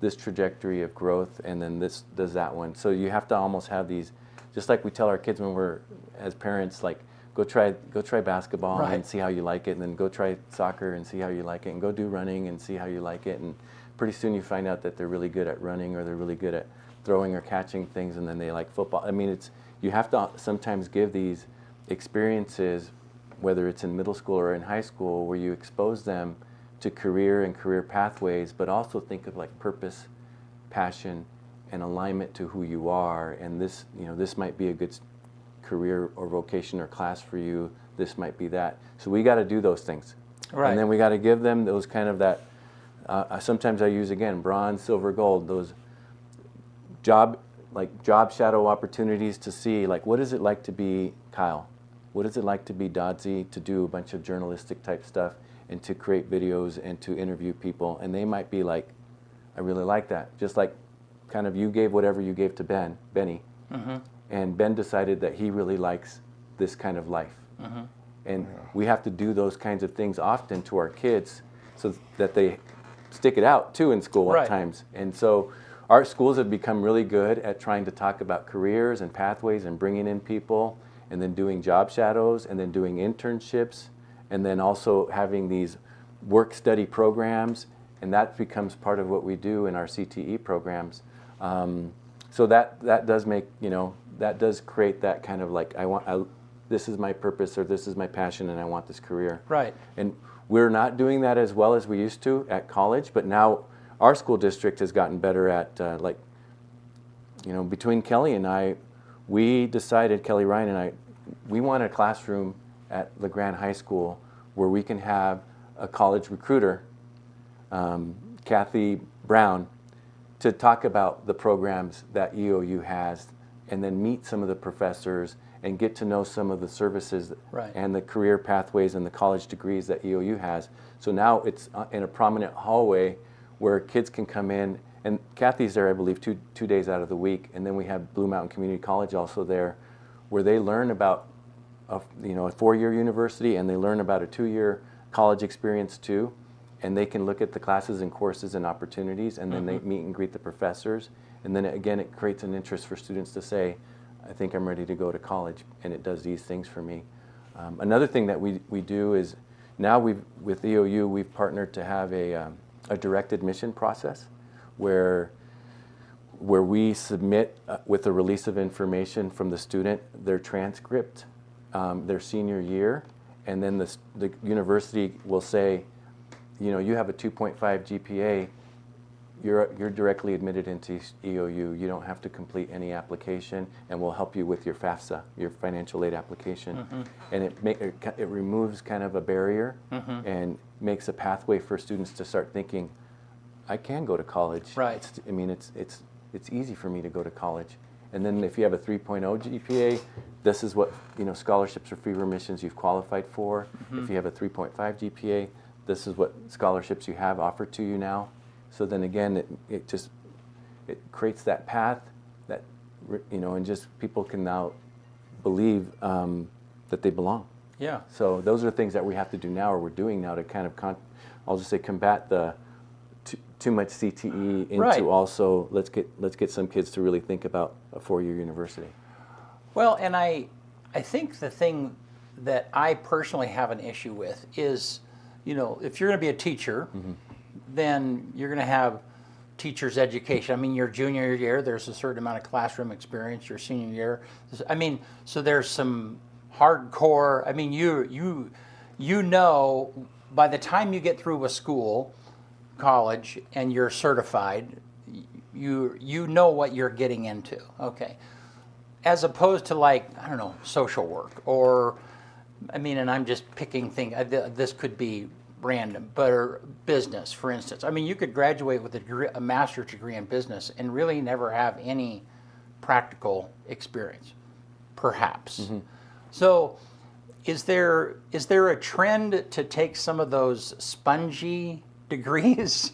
this trajectory of growth, and then this does that one. So you have to almost have these, just like we tell our kids when we're, as parents, like, go try basketball and see how you like it, and then go try soccer and see how you like it, and go do running and see how you like it, and pretty soon you find out that they're really good at running, or they're really good at throwing or catching things, and then they like football. You have to sometimes give these experiences, whether it's in middle school or in high school, where you expose them to career and career pathways, but also think of like purpose, passion, and alignment to who you are. And this might be a good career or vocation or class for you. This might be that. So we got to do those things. Right. And then we got to give them those kind of that, sometimes I use, again, bronze, silver, gold, those job shadow opportunities to see, like, what is it like to be Kyle? What is it like to be Dodzy, to do a bunch of journalistic type stuff and to create videos and to interview people? And they might be like, I really like that. Just like kind of you gave whatever you gave to Benny. And Ben decided that he really likes this kind of life. And we have to do those kinds of things often to our kids so that they stick it out too in school at times. And so our schools have become really good at trying to talk about careers and pathways and bringing in people and then doing job shadows and then doing internships and then also having these work-study programs, and that becomes part of what we do in our CTE programs. So that does make, that does create that kind of like, this is my purpose or this is my passion and I want this career. Right. And we're not doing that as well as we used to at college, but now our school district has gotten better at between Kelly and I, we decided, Kelly Ryan and I, we want a classroom at LeGrand High School where we can have a college recruiter, Kathy Brown, to talk about the programs that EOU has and then meet some of the professors and get to know some of the services right. and the career pathways and the college degrees that EOU has. So now it's in a prominent hallway where kids can come in, and Kathy's there, I believe, two days out of the week, and then we have Blue Mountain Community College also there, where they learn about a 4-year university and they learn about a 2-year college experience too, and they can look at the classes and courses and opportunities, and then they meet and greet the professors, and then again it creates an interest for students to say, I think I'm ready to go to college, and it does these things for me. Another thing that we do is now with EOU we've partnered to have a direct admission process where we submit with a release of information from the student their transcript their senior year, and then the university will say, you have a 2.5 GPA, you're directly admitted into EOU. You don't have to complete any application, and we'll help you with your FAFSA, your financial aid application. And it removes kind of a barrier and makes a pathway for students to start thinking, I can go to college. Right. It's easy for me to go to college. And then if you have a 3.0 GPA, this is what scholarships or free remissions you've qualified for. If you have a 3.5 GPA, this is what scholarships you have offered to you now. So then again, it creates that path that and just people can now believe that they belong. Yeah. So those are things that we have to do now, or we're doing now, to kind of I'll just say combat the too much CTE into right. also let's get some kids to really think about a 4-year university. Well, and I think the thing that I personally have an issue with is, if you're going to be a teacher, then you're going to have teacher's education. I mean, your junior year, there's a certain amount of classroom experience. Your senior year, so there's some hardcore. I mean, by the time you get through a school, college, and you're certified, you know what you're getting into. Okay, as opposed to social work and I'm just picking things. This could be random, but business, for instance. I mean, you could graduate with a master's degree in business and really never have any practical experience, perhaps. So, is there a trend to take some of those spongy degrees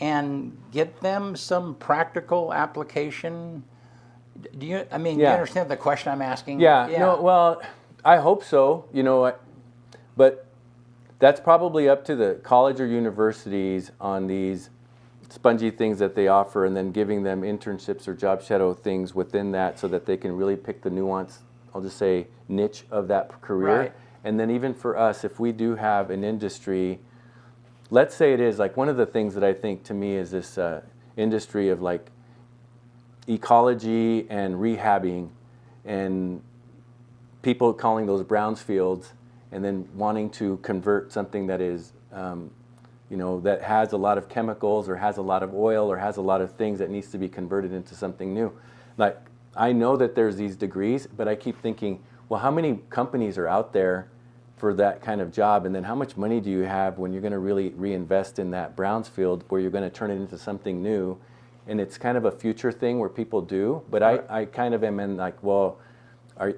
and get them some practical application? Do you understand the question I'm asking? Yeah. No, well, I hope so. But that's probably up to the college or universities on these spongy things that they offer, and then giving them internships or job shadow things within that so that they can really pick the nuance, I'll just say, niche of that career. Right. And then even for us, if we do have an industry, let's say it is one of the things that I think to me is this industry of ecology and rehabbing, and people calling those brownfields, and then wanting to convert something that is, that has a lot of chemicals or has a lot of oil or has a lot of things that needs to be converted into something new. I know that there's these degrees, but I keep thinking, well, how many companies are out there for that kind of job? And then how much money do you have when you're going to really reinvest in that brownfield where you're going to turn it into something new? And it's kind of a future thing where people do, but I kind of am in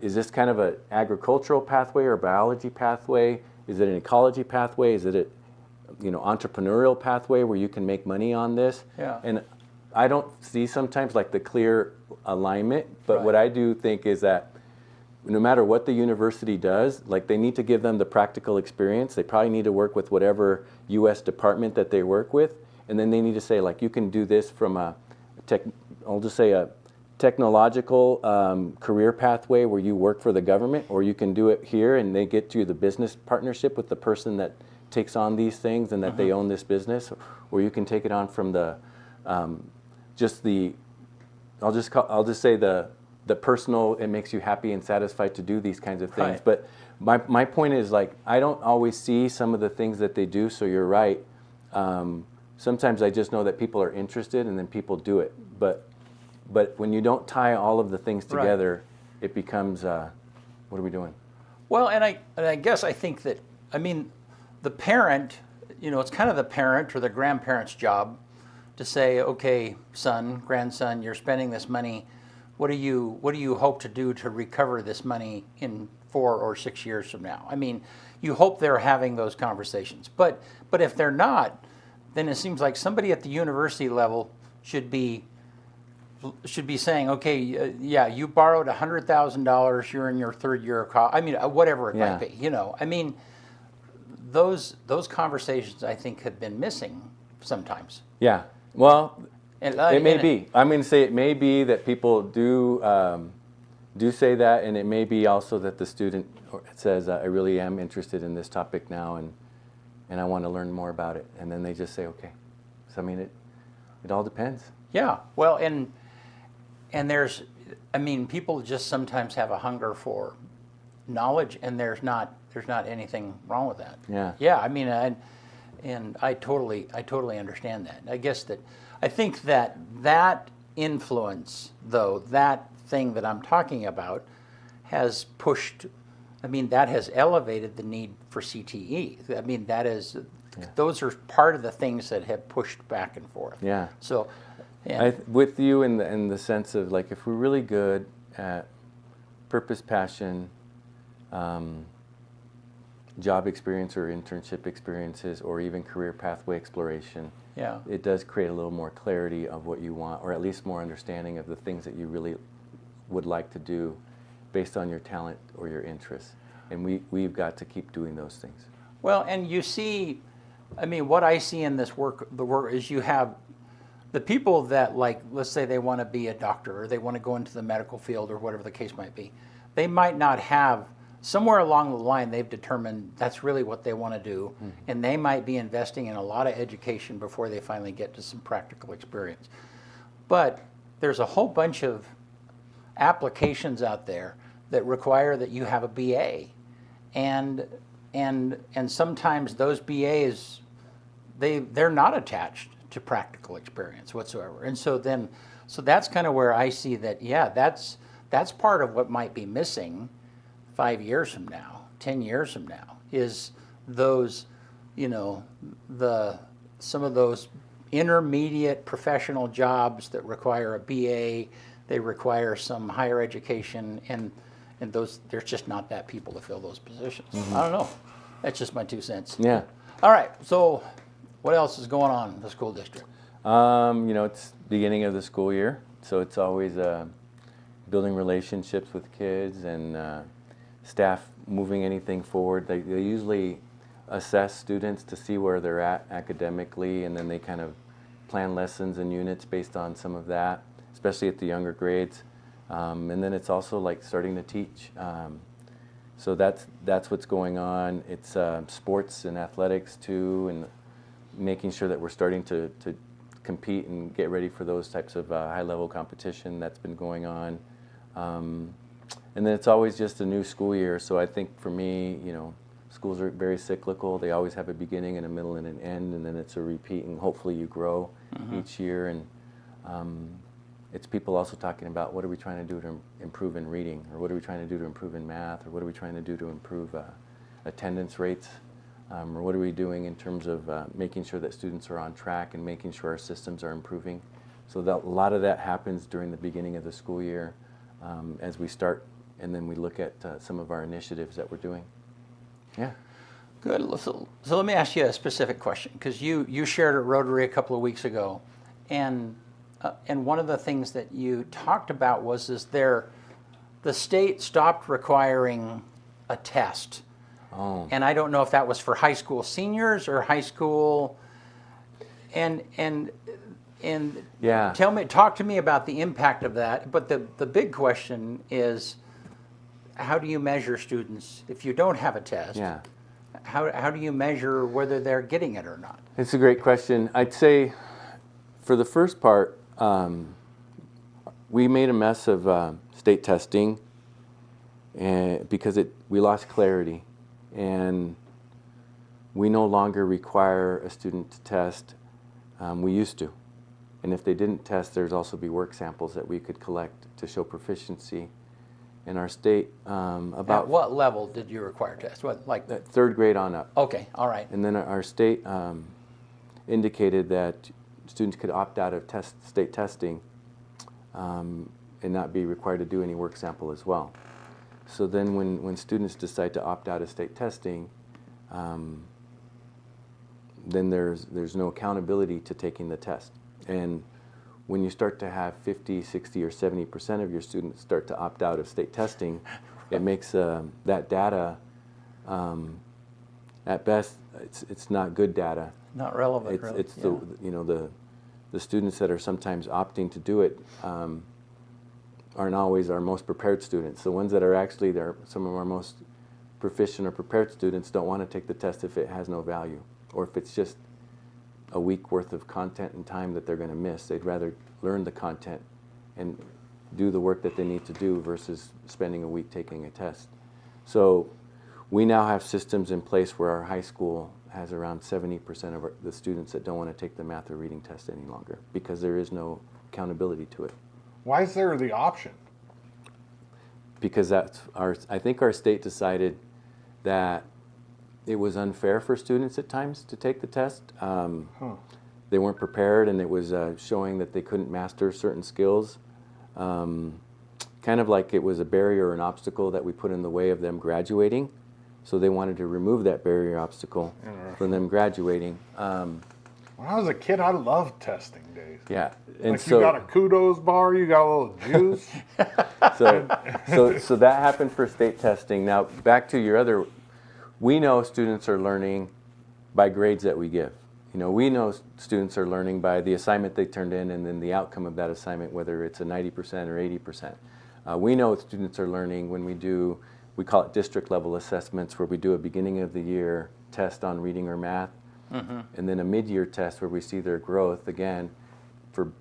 is this kind of an agricultural pathway or a biology pathway? Is it an ecology pathway? Is it a entrepreneurial pathway where you can make money on this? Yeah. And I don't see sometimes the clear alignment, but what I do think is that no matter what the university does, they need to give them the practical experience. They probably need to work with whatever U.S. department that they work with, and then they need to say, you can do this from a I'll just say a technological career pathway where you work for the government, or you can do it here and they get you the business partnership with the person that takes on these things and that they own this business, or you can take it on from the I'll just say the personal, it makes you happy and satisfied to do these kinds of things. Right. But my point is, like, I don't always see some of the things that they do, so you're right. Sometimes I just know that people are interested and then people do it. But when you don't tie all of the things together, it becomes, what are we doing? Well, and I guess I think that, I mean, the parent, it's kind of the parent or the grandparent's job to say, okay, son, grandson, you're spending this money. What do you hope to do to recover this money in 4 or 6 years from now? I mean, you hope they're having those conversations. But if they're not, then it seems like somebody at the university level should be saying, okay, yeah, you borrowed $100,000. You're in your 3rd year of college. I mean, whatever it might be. I mean, those conversations I think have been missing sometimes. Yeah. Well, And, it may be. I'm going to say it may be that people do say that, and it may be also that the student says, I really am interested in this topic now, and I want to learn more about it. And then they just say, okay. So, I mean, it all depends. Yeah. Well, and there's, I mean, people just sometimes have a hunger for knowledge, and there's not anything wrong with that. Yeah. Yeah. I mean, and I totally understand that. I think that influence, though, that thing that I'm talking about, has pushed. I mean, that has elevated the need for CTE. I mean, those are part of the things that have pushed back and forth. Yeah. So, with you in the sense of, like, if we're really good at purpose, passion, job experience or internship experiences, or even career pathway exploration, yeah, it does create a little more clarity of what you want, or at least more understanding of the things that you really would like to do based on your talent or your interests. And we've got to keep doing those things. Well, and you see, I mean, what I see in this work, is you have the people that, like, let's say they want to be a doctor or they want to go into the medical field or whatever the case might be. They might not have, somewhere along the line, they've determined that's really what they want to do. And they might be investing in a lot of education before they finally get to some practical experience. But there's a whole bunch of applications out there that require that you have a BA. And sometimes those BAs, they're not attached to practical experience whatsoever. And so that's kind of where I see that, yeah, that's part of what might be missing 5 years from now, 10 years from now, is those, some of those intermediate professional jobs that require a BA, they require some higher education, and those, there's just not that people to fill those positions. I don't know. That's just my 2 cents. Yeah. All right. So what else is going on in the school district? It's beginning of the school year, so it's always building relationships with kids and staff moving anything forward. They usually assess students to see where they're at academically, and then they kind of plan lessons and units based on some of that, especially at the younger grades. And then it's also like starting to teach. So that's what's going on. It's sports and athletics too, and making sure that we're starting to compete and get ready for those types of high-level competition that's been going on. And then it's always just a new school year. So I think for me, schools are very cyclical. They always have a beginning and a middle and an end, and then it's a repeat, and hopefully you grow each year. And it's people also talking about, what are we trying to do to improve in reading, or what are we trying to do to improve in math, or what are we trying to do to improve attendance rates, or what are we doing in terms of making sure that students are on track and making sure our systems are improving. So a lot of that happens during the beginning of the school year as we start, and then we look at some of our initiatives that we're doing. Yeah. Good. So let me ask you a specific question, because you shared at Rotary a couple of weeks ago, and one of the things that you talked about was the state stopped requiring a test. Oh. And I don't know if that was for high school seniors or high school, and And Yeah. talk to me about the impact of that. But the big question is, how do you measure students if you don't have a test? Yeah. How do you measure whether they're getting it or not? It's a great question. I'd say for the first part, we made a mess of state testing and because we lost clarity, and we no longer require a student to test. We used to. And if they didn't test, there's also be work samples that we could collect to show proficiency. In our state, At what level did you require tests? What, like? third grade on up. Okay, all right. And then our state indicated that students could opt out of state testing and not be required to do any work sample as well. So then when students decide to opt out of state testing, then there's no accountability to taking the test. And when you start to have 50, 60, or 70% of your students start to opt out of state testing, it makes that data, at best, it's not good data. Not relevant, really. It's the the students that are sometimes opting to do it aren't always our most prepared students. The ones that are actually there, some of our most proficient or prepared students don't want to take the test if it has no value, or if it's just a week worth of content and time that they're going to miss. They'd rather learn the content and do the work that they need to do versus spending a week taking a test. So we now have systems in place where our high school has around 70% of the students that don't want to take the math or reading test any longer because there is no accountability to it. Why is there the option? Because I think our state decided that it was unfair for students at times to take the test. They weren't prepared, and it was showing that they couldn't master certain skills. Kind of like it was a barrier or an obstacle that we put in the way of them graduating. So they wanted to remove that barrier obstacle from them graduating. When I was a kid, I loved testing days. Yeah. And like so, you got a kudos bar, you got a little juice. so that happened for state testing. Now, back to your other, we know students are learning by grades that we give. We know students are learning by the assignment they turned in and then the outcome of that assignment, whether it's a 90% or 80%. We know students are learning when we call it district level assessments, where we do a beginning of the year test on reading or math, and then a mid-year test where we see their growth again for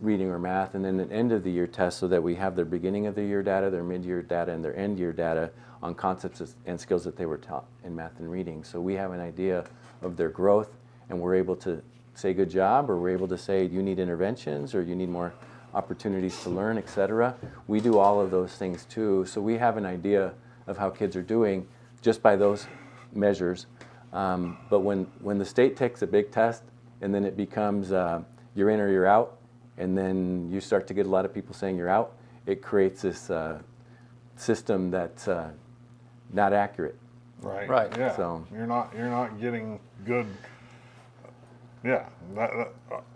reading or math, and then an end of the year test so that we have their beginning of the year data, their mid-year data, and their end year data on concepts and skills that they were taught in math and reading. So we have an idea of their growth, and we're able to say good job, or we're able to say you need interventions, or you need more opportunities to learn, etc. We do all of those things too, so we have an idea of how kids are doing just by those measures. But when the state takes a big test and then it becomes you're in or you're out, and then you start to get a lot of people saying you're out, it creates this system that's not accurate. Right. Yeah. So you're not getting good. Yeah.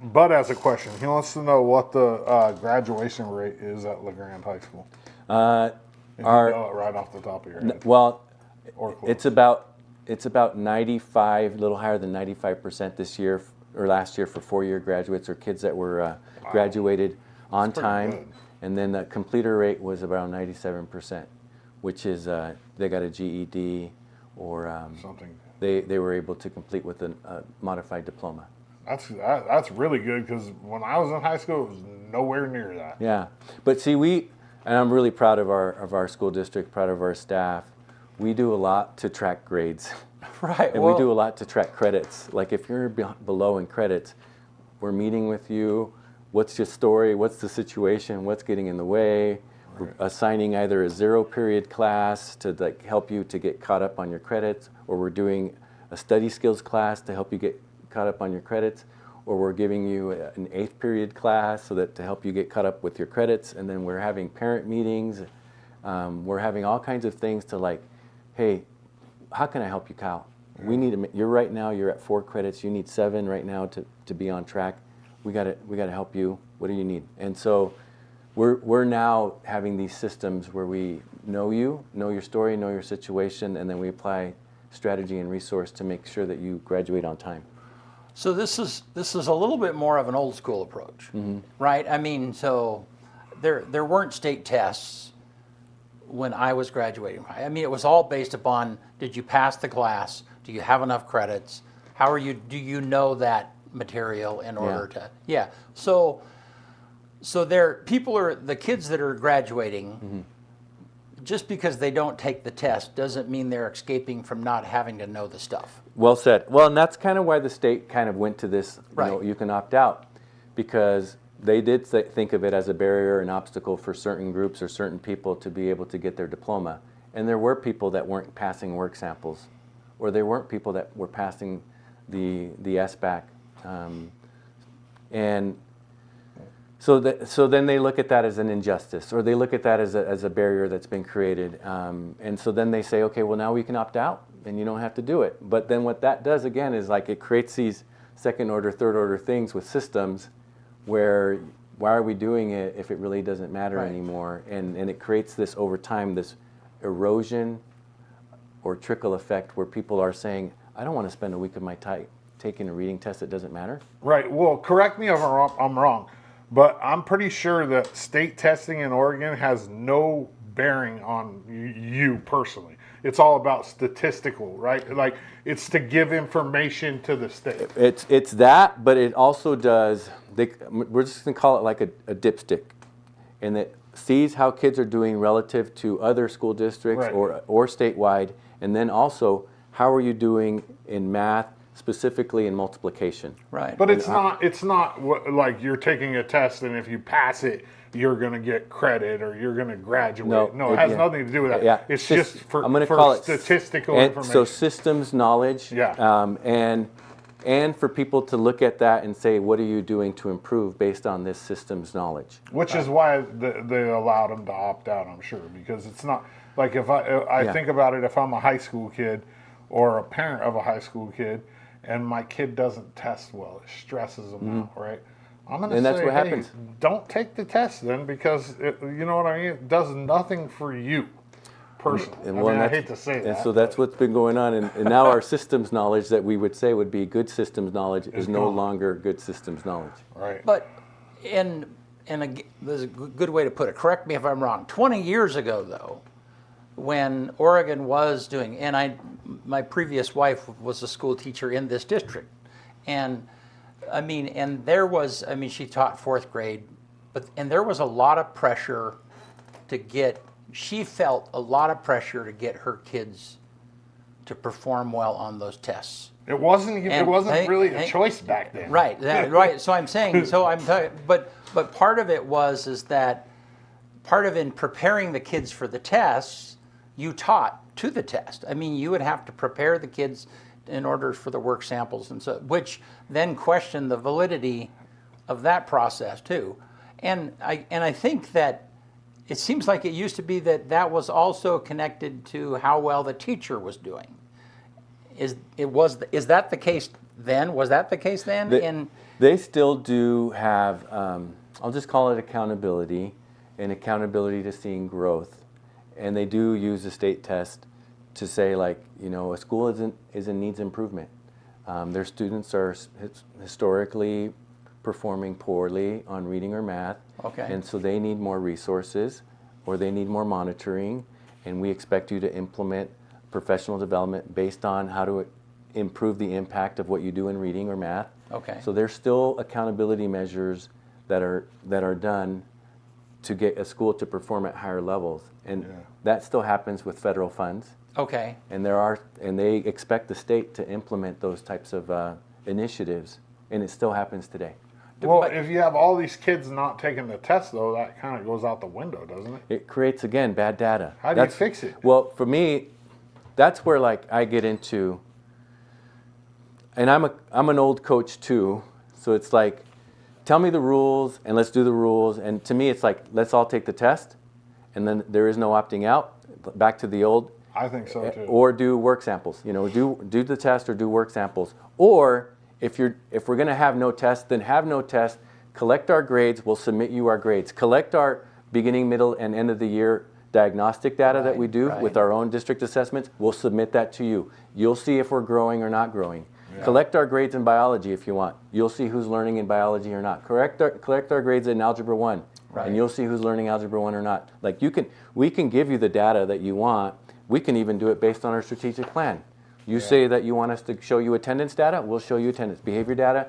Bud has a question. He wants to know what the graduation rate is at LeGrand High School. If you know it right off the top of your head. Well, Or close. it's about 95, a little higher than 95% this year or last year for four-year graduates or kids that were graduated on time. good. And then the completer rate was around 97%, which is they got a GED or Something. they were able to complete with a modified diploma. That's really good, because when I was in high school, it was nowhere near that. Yeah, but see, and I'm really proud of our school district, proud of our staff. We do a lot to track grades. Right. And we do a lot to track credits. Like if you're below in credits, we're meeting with you. What's your story? What's the situation? What's getting in the way? We're assigning either a 0-period class to help you to get caught up on your credits, or we're doing a study skills class to help you get caught up on your credits, or we're giving you an 8th-period class so that to help you get caught up with your credits, and then we're having parent meetings. We're having all kinds of things to hey, how can I help you, Kyle? We need you're at 4 credits. You need 7 right now to be on track. We got to help you. What do you need? And so we're now having these systems where we know your story, know your situation, and then we apply strategy and resource to make sure that you graduate on time. So this is a little bit more of an old school approach, right? I mean, so there weren't state tests when I was graduating. I mean, it was all based upon, did you pass the class? Do you have enough credits? How are you? Do you know that material in order to? Yeah. So the kids that are graduating. Just because they don't take the test doesn't mean they're escaping from not having to know the stuff. Well said. Well, and that's kind of why the state kind of went to this, Right. you can opt out, because they did think of it as a barrier, an obstacle for certain groups or certain people to be able to get their diploma. And there were people that weren't passing work samples, or there weren't people that were passing the SBAC. And so then they look at that as an injustice, or they look at that as a barrier that's been created. And so then they say, okay, well, now we can opt out and you don't have to do it. But then what that does again is like it creates these second order, third order things with systems where why are we doing it if it really doesn't matter anymore? And it creates this over time, this erosion or trickle effect where people are saying, I don't want to spend a week of my time taking a reading test that doesn't matter. Right. Well, correct me if I'm wrong, but I'm pretty sure that state testing in Oregon has no bearing on you personally. It's all about statistical, right? Like it's to give information to the state. It's that, but it also does. We're just gonna call it like a dipstick, and it sees how kids are doing relative to other school districts or statewide, and then also how are you doing in math, specifically in multiplication. Right. But it's not like you're taking a test and if you pass it, you're going to get credit or you're going to graduate. No, it has nothing to do with that. Yeah. It's just for call it statistical information. So systems knowledge. Yeah. And for people to look at that and say, what are you doing to improve based on this systems knowledge? Which is why they allowed them to opt out, I'm sure, because it's not like if I think about it, if I'm a high school kid or a parent of a high school kid and my kid doesn't test well, it stresses them out, right? I'm going to say, that's what happens. Don't take the test then, because you know what I mean? It does nothing for you personally. I hate to say that. And so that's what's been going on. And now our systems knowledge that we would say would be good systems knowledge is no longer good systems knowledge. Right. But, and there's a good way to put it. Correct me if I'm wrong. 20 years ago, though, when Oregon was doing, and my previous wife was a school teacher in this district, and she taught fourth grade, and there was a lot of pressure she felt a lot of pressure to get her kids to perform well on those tests. It wasn't really a choice back then. Right, right. So I'm saying, but part of it is that part of in preparing the kids for the tests, you taught to the test. I mean, you would have to prepare the kids in order for the work samples, and so which then question the validity of that process too. And I think that it seems like it used to be that was also connected to how well the teacher was doing. Is that the case then? Was that the case then? They still do have, I'll just call it accountability and accountability to seeing growth. And they do use the state test to say, like, a school needs improvement. Their students are historically performing poorly on reading or math. Okay. And so they need more resources or they need more monitoring, and we expect you to implement professional development based on how to improve the impact of what you do in reading or math. Okay. So there's still accountability measures that are done to get a school to perform at higher levels, and that still happens with federal funds. Okay. And they expect the state to implement those types of initiatives, and it still happens today. Well, if you have all these kids not taking the test, though, that kind of goes out the window, doesn't it? It creates, again, bad data. How do you fix it? Well, for me, that's where I get into, and I'm an old coach too, so it's like, tell me the rules and let's do the rules. And to me, it's like, let's all take the test, and then there is no opting out. Back to the old. I think so too. Or do work samples. Do the test or do work samples. Or if we're going to have no test, then have no test. Collect our grades. We'll submit you our grades. Collect our beginning, middle, and end of the year diagnostic data that we do with our own district assessments. We'll submit that to you. You'll see if we're growing or not growing. Collect our grades in biology if you want. You'll see who's learning in biology or not. Collect our grades in Algebra 1, and you'll see who's learning Algebra 1 or not. Like we can give you the data that you want. We can even do it based on our strategic plan. You say that you want us to show you attendance data, we'll show you attendance. Behavior data,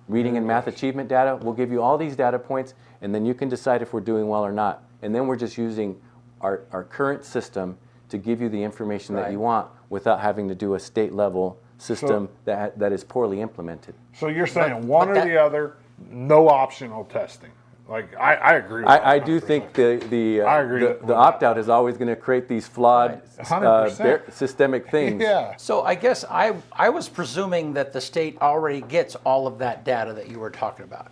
reading and math achievement data, we'll give you all these data points, and then you can decide if we're doing well or not. And then we're just using our current system to give you the information that you want without having to do a state level system that is poorly implemented. So you're saying one or the other, no optional testing. Like I agree with that. I do think the opt-out is always going to create these flawed systemic things. So I guess I was presuming that the state already gets all of that data that you were talking about.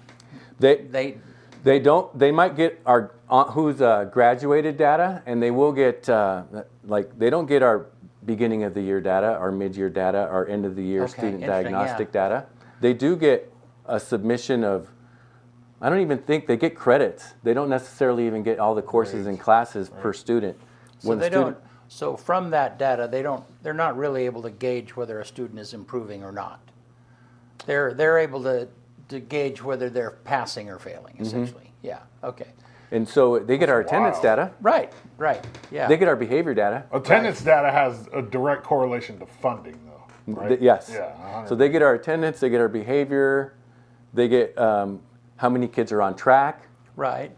They don't. They might get our who's graduated data, and they will get they don't get our beginning of the year data, our mid-year data, our end of the year student diagnostic data. They do get a submission of. I don't even think they get credits. They don't necessarily even get all the courses and classes per student. So they don't. So from that data, they're not really able to gauge whether a student is improving or not. They're able to gauge whether they're passing or failing, essentially. Yeah. Okay. And so they get our attendance data. Right. Yeah. They get our behavior data. Attendance data has a direct correlation to funding, though. Right? Yes. Yeah. So they get our attendance. They get our behavior. They get how many kids are on track. Right.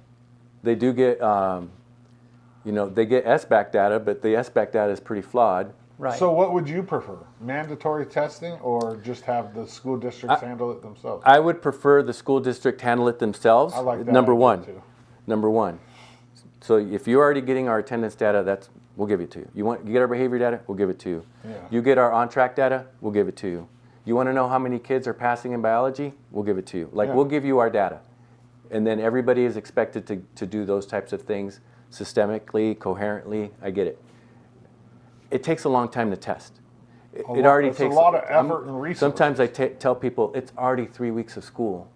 They do get, they get SBAC data, but the SBAC data is pretty flawed. Right. So what would you prefer? Mandatory testing or just have the school districts handle it themselves? I would prefer the school district handle it themselves. I like that Number idea, one. So if you're already getting our attendance data, we'll give it to you. You get our behavior data, we'll give it to you. Yeah. You get our on-track data, we'll give it to you. You want to know how many kids are passing in biology? We'll give it to you. We'll give you our data. And then everybody is expected to do those types of things systemically, coherently. I get it. It takes a long time to test. It already takes a lot of effort and resources. Sometimes I tell people it's already 3 weeks of school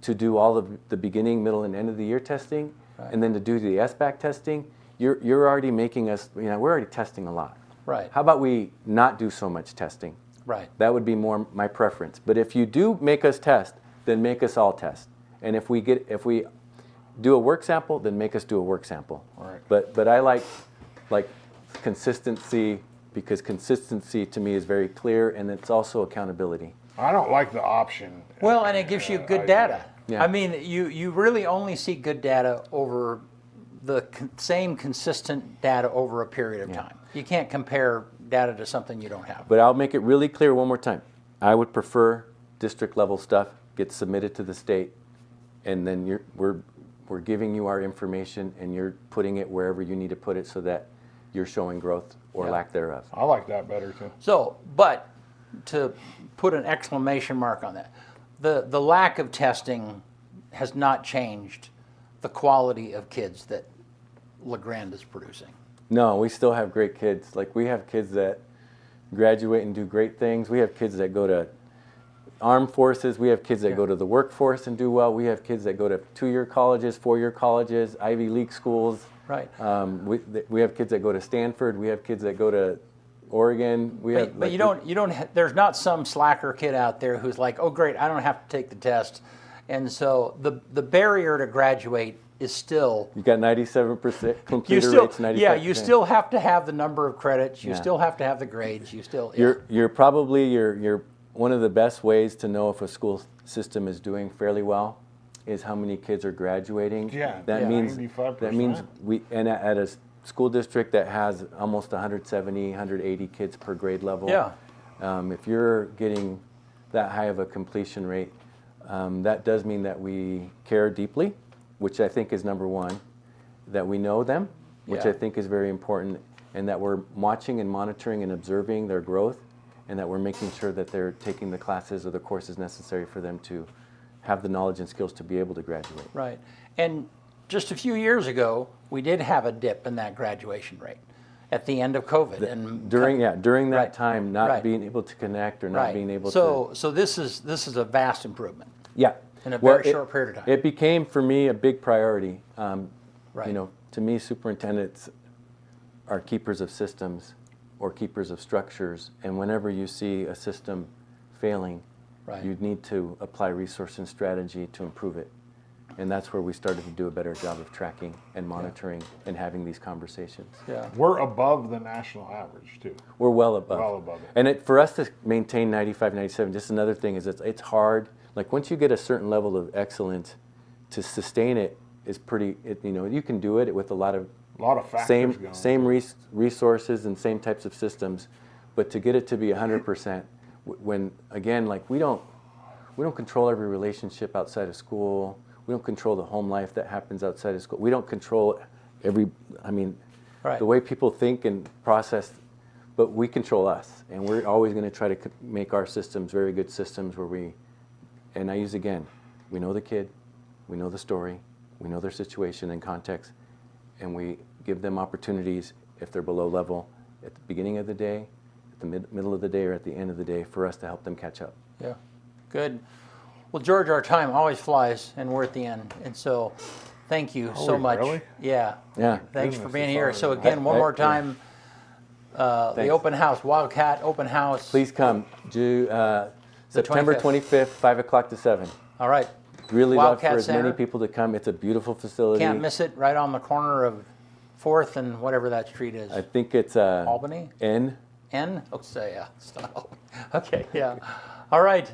to do all of the beginning, middle, and end of the year testing, and then to do the SBAC testing. You're already making us, we're already testing a lot. Right. How about we not do so much testing? Right. That would be more my preference. But if you do make us test, then make us all test. And if we do a work sample, then make us do a work sample. Right. But I like consistency, because consistency to me is very clear, and it's also accountability. I don't like the option. Well, and it gives you good data. Yeah. I mean, you really only see good data over the same consistent data over a period of time. You can't compare data to something you don't have. But I'll make it really clear one more time. I would prefer district level stuff gets submitted to the state, and then we're giving you our information, and you're putting it wherever you need to put it so that you're showing growth or lack thereof. I like that better too. So, but to put an exclamation mark on that, the lack of testing has not changed the quality of kids that LeGrand is producing. No, we still have great kids. Like, we have kids that graduate and do great things. We have kids that go to armed forces. We have kids that go to the workforce and do well. We have kids that go to 2-year colleges, 4-year colleges, Ivy League schools. Right. We have kids that go to Stanford. We have kids that go to Oregon. But you don't. There's not some slacker kid out there who's like, oh great, I don't have to take the test, and so the barrier to graduate is still. You got 97% completer rates. 95%. Yeah, you still have to have the number of credits. You still have to have the grades. You still. You're probably you're one of the best ways to know if a school system is doing fairly well is how many kids are graduating. Yeah, that means 95%. That means at a school district that has almost 170, 180 kids per grade level. Yeah. If you're getting that high of a completion rate, that does mean that we care deeply, which I think is number one, that we know them, which I think is very important, and that we're watching and monitoring and observing their growth, and that we're making sure that they're taking the classes or the courses necessary for them to have the knowledge and skills to be able to graduate. Right. And just a few years ago, we did have a dip in that graduation rate at the end of COVID. And during that time, not being able to connect or not being able to. So this is a vast improvement. Yeah. In a very short period of time. It became, for me, a big priority. Right. To me, superintendents are keepers of systems or keepers of structures, and whenever you see a system failing, Right. you need to apply resource and strategy to improve it. And that's where we started to do a better job of tracking and monitoring and having these conversations. Yeah. We're above the national average too. We're well above. Well above it. And for us to maintain 95, 97, just another thing is it's hard. Like once you get a certain level of excellence, to sustain it is pretty, you can do it with a lot of factors going. same resources and same types of systems, but to get it to be 100%, when again, like we don't control every relationship outside of school. We don't control the home life that happens outside of school. We don't control Right. the way people think and process, but we control us. And we're always going to try to make our systems very good systems where and I use again, we know the kid, we know the story, we know their situation and context, and we give them opportunities if they're below level at the beginning of the day, at the middle of the day, or at the end of the day for us to help them catch up. Yeah. Good. Well, George, our time always flies, and we're at the end. And so, thank you so much. Really? Yeah. Yeah. Thanks for Goodness, being it's here. already So done. again, one more time, the Thanks. open house, Wildcat open house. Please come. September 25th. 25th, 5 o'clock to 7. All right. Really love for Wildcat as many Center. people to come. It's a beautiful facility. Can't miss it. Right on the corner of 4th and whatever that street is. I think it's Albany? N. N? Oh, say yeah. It's not Albany. Okay. Yeah. All right.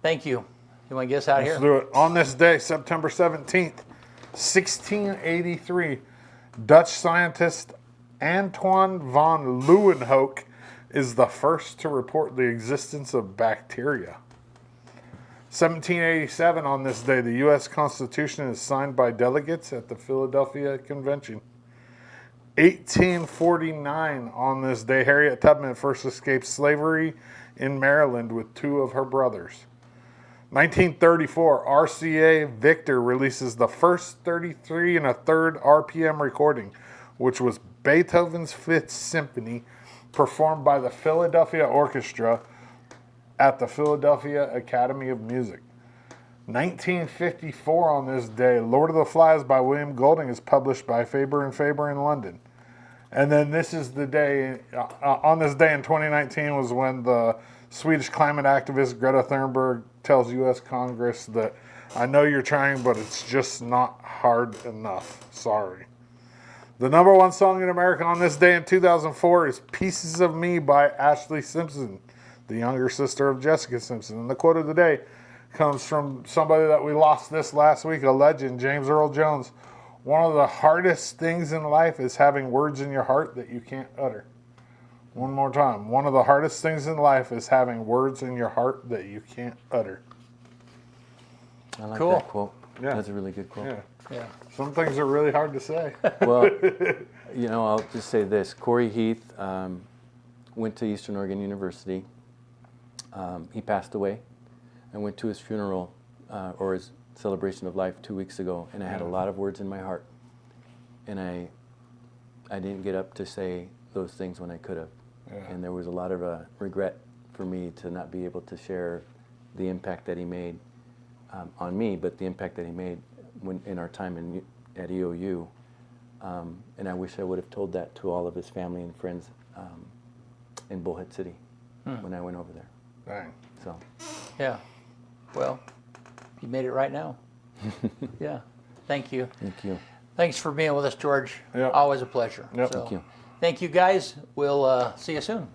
Thank you. You want to get us out of Let's here? do it. On this day, September 17th, 1683, Dutch scientist Antoine van Leeuwenhoek is the first to report the existence of bacteria. 1787, on this day, the U.S. Constitution is signed by delegates at the Philadelphia Convention. 1849, on this day, Harriet Tubman first escaped slavery in Maryland with 2 of her brothers. 1934, RCA Victor releases the first 33 1/3 RPM recording, which was Beethoven's 5th Symphony, performed by the Philadelphia Orchestra at the Philadelphia Academy of Music. 1954, on this day, Lord of the Flies by William Golding is published by Faber and Faber in London. And then this is the day, on this day in 2019 was when the Swedish climate activist Greta Thunberg tells U.S. Congress that, I know you're trying, but it's just not hard enough. Sorry. The number 1 song in America on this day in 2004 is Pieces of Me by Ashley Simpson, the younger sister of Jessica Simpson. And the quote of the day comes from somebody that we lost this last week, a legend, James Earl Jones. One of the hardest things in life is having words in your heart that you can't utter. One more time. One of the hardest things in life is having words in your heart that you can't utter. I like Cool. that quote. Yeah. That's a really good quote. Yeah. Yeah. Some things are really hard to say. Well, I'll just say this. Corey Heath went to Eastern Oregon University. He passed away. I went to his funeral or his celebration of life 2 weeks ago, and I had a lot of words in my heart. And I didn't get up to say those things when I could have. Yeah. And there was a lot of regret for me to not be able to share the impact that he made on me, but the impact that he made in our time at EOU. And I wish I would have told that to all of his family and friends in Bullhead City when I went over there. Dang. So, Yeah. Well, you made it right now. Yeah. Thank you. thank you. Thanks for being with us, George. Yep. Always a pleasure. Yep. So, Thank you. Thank you, guys. We'll see you soon.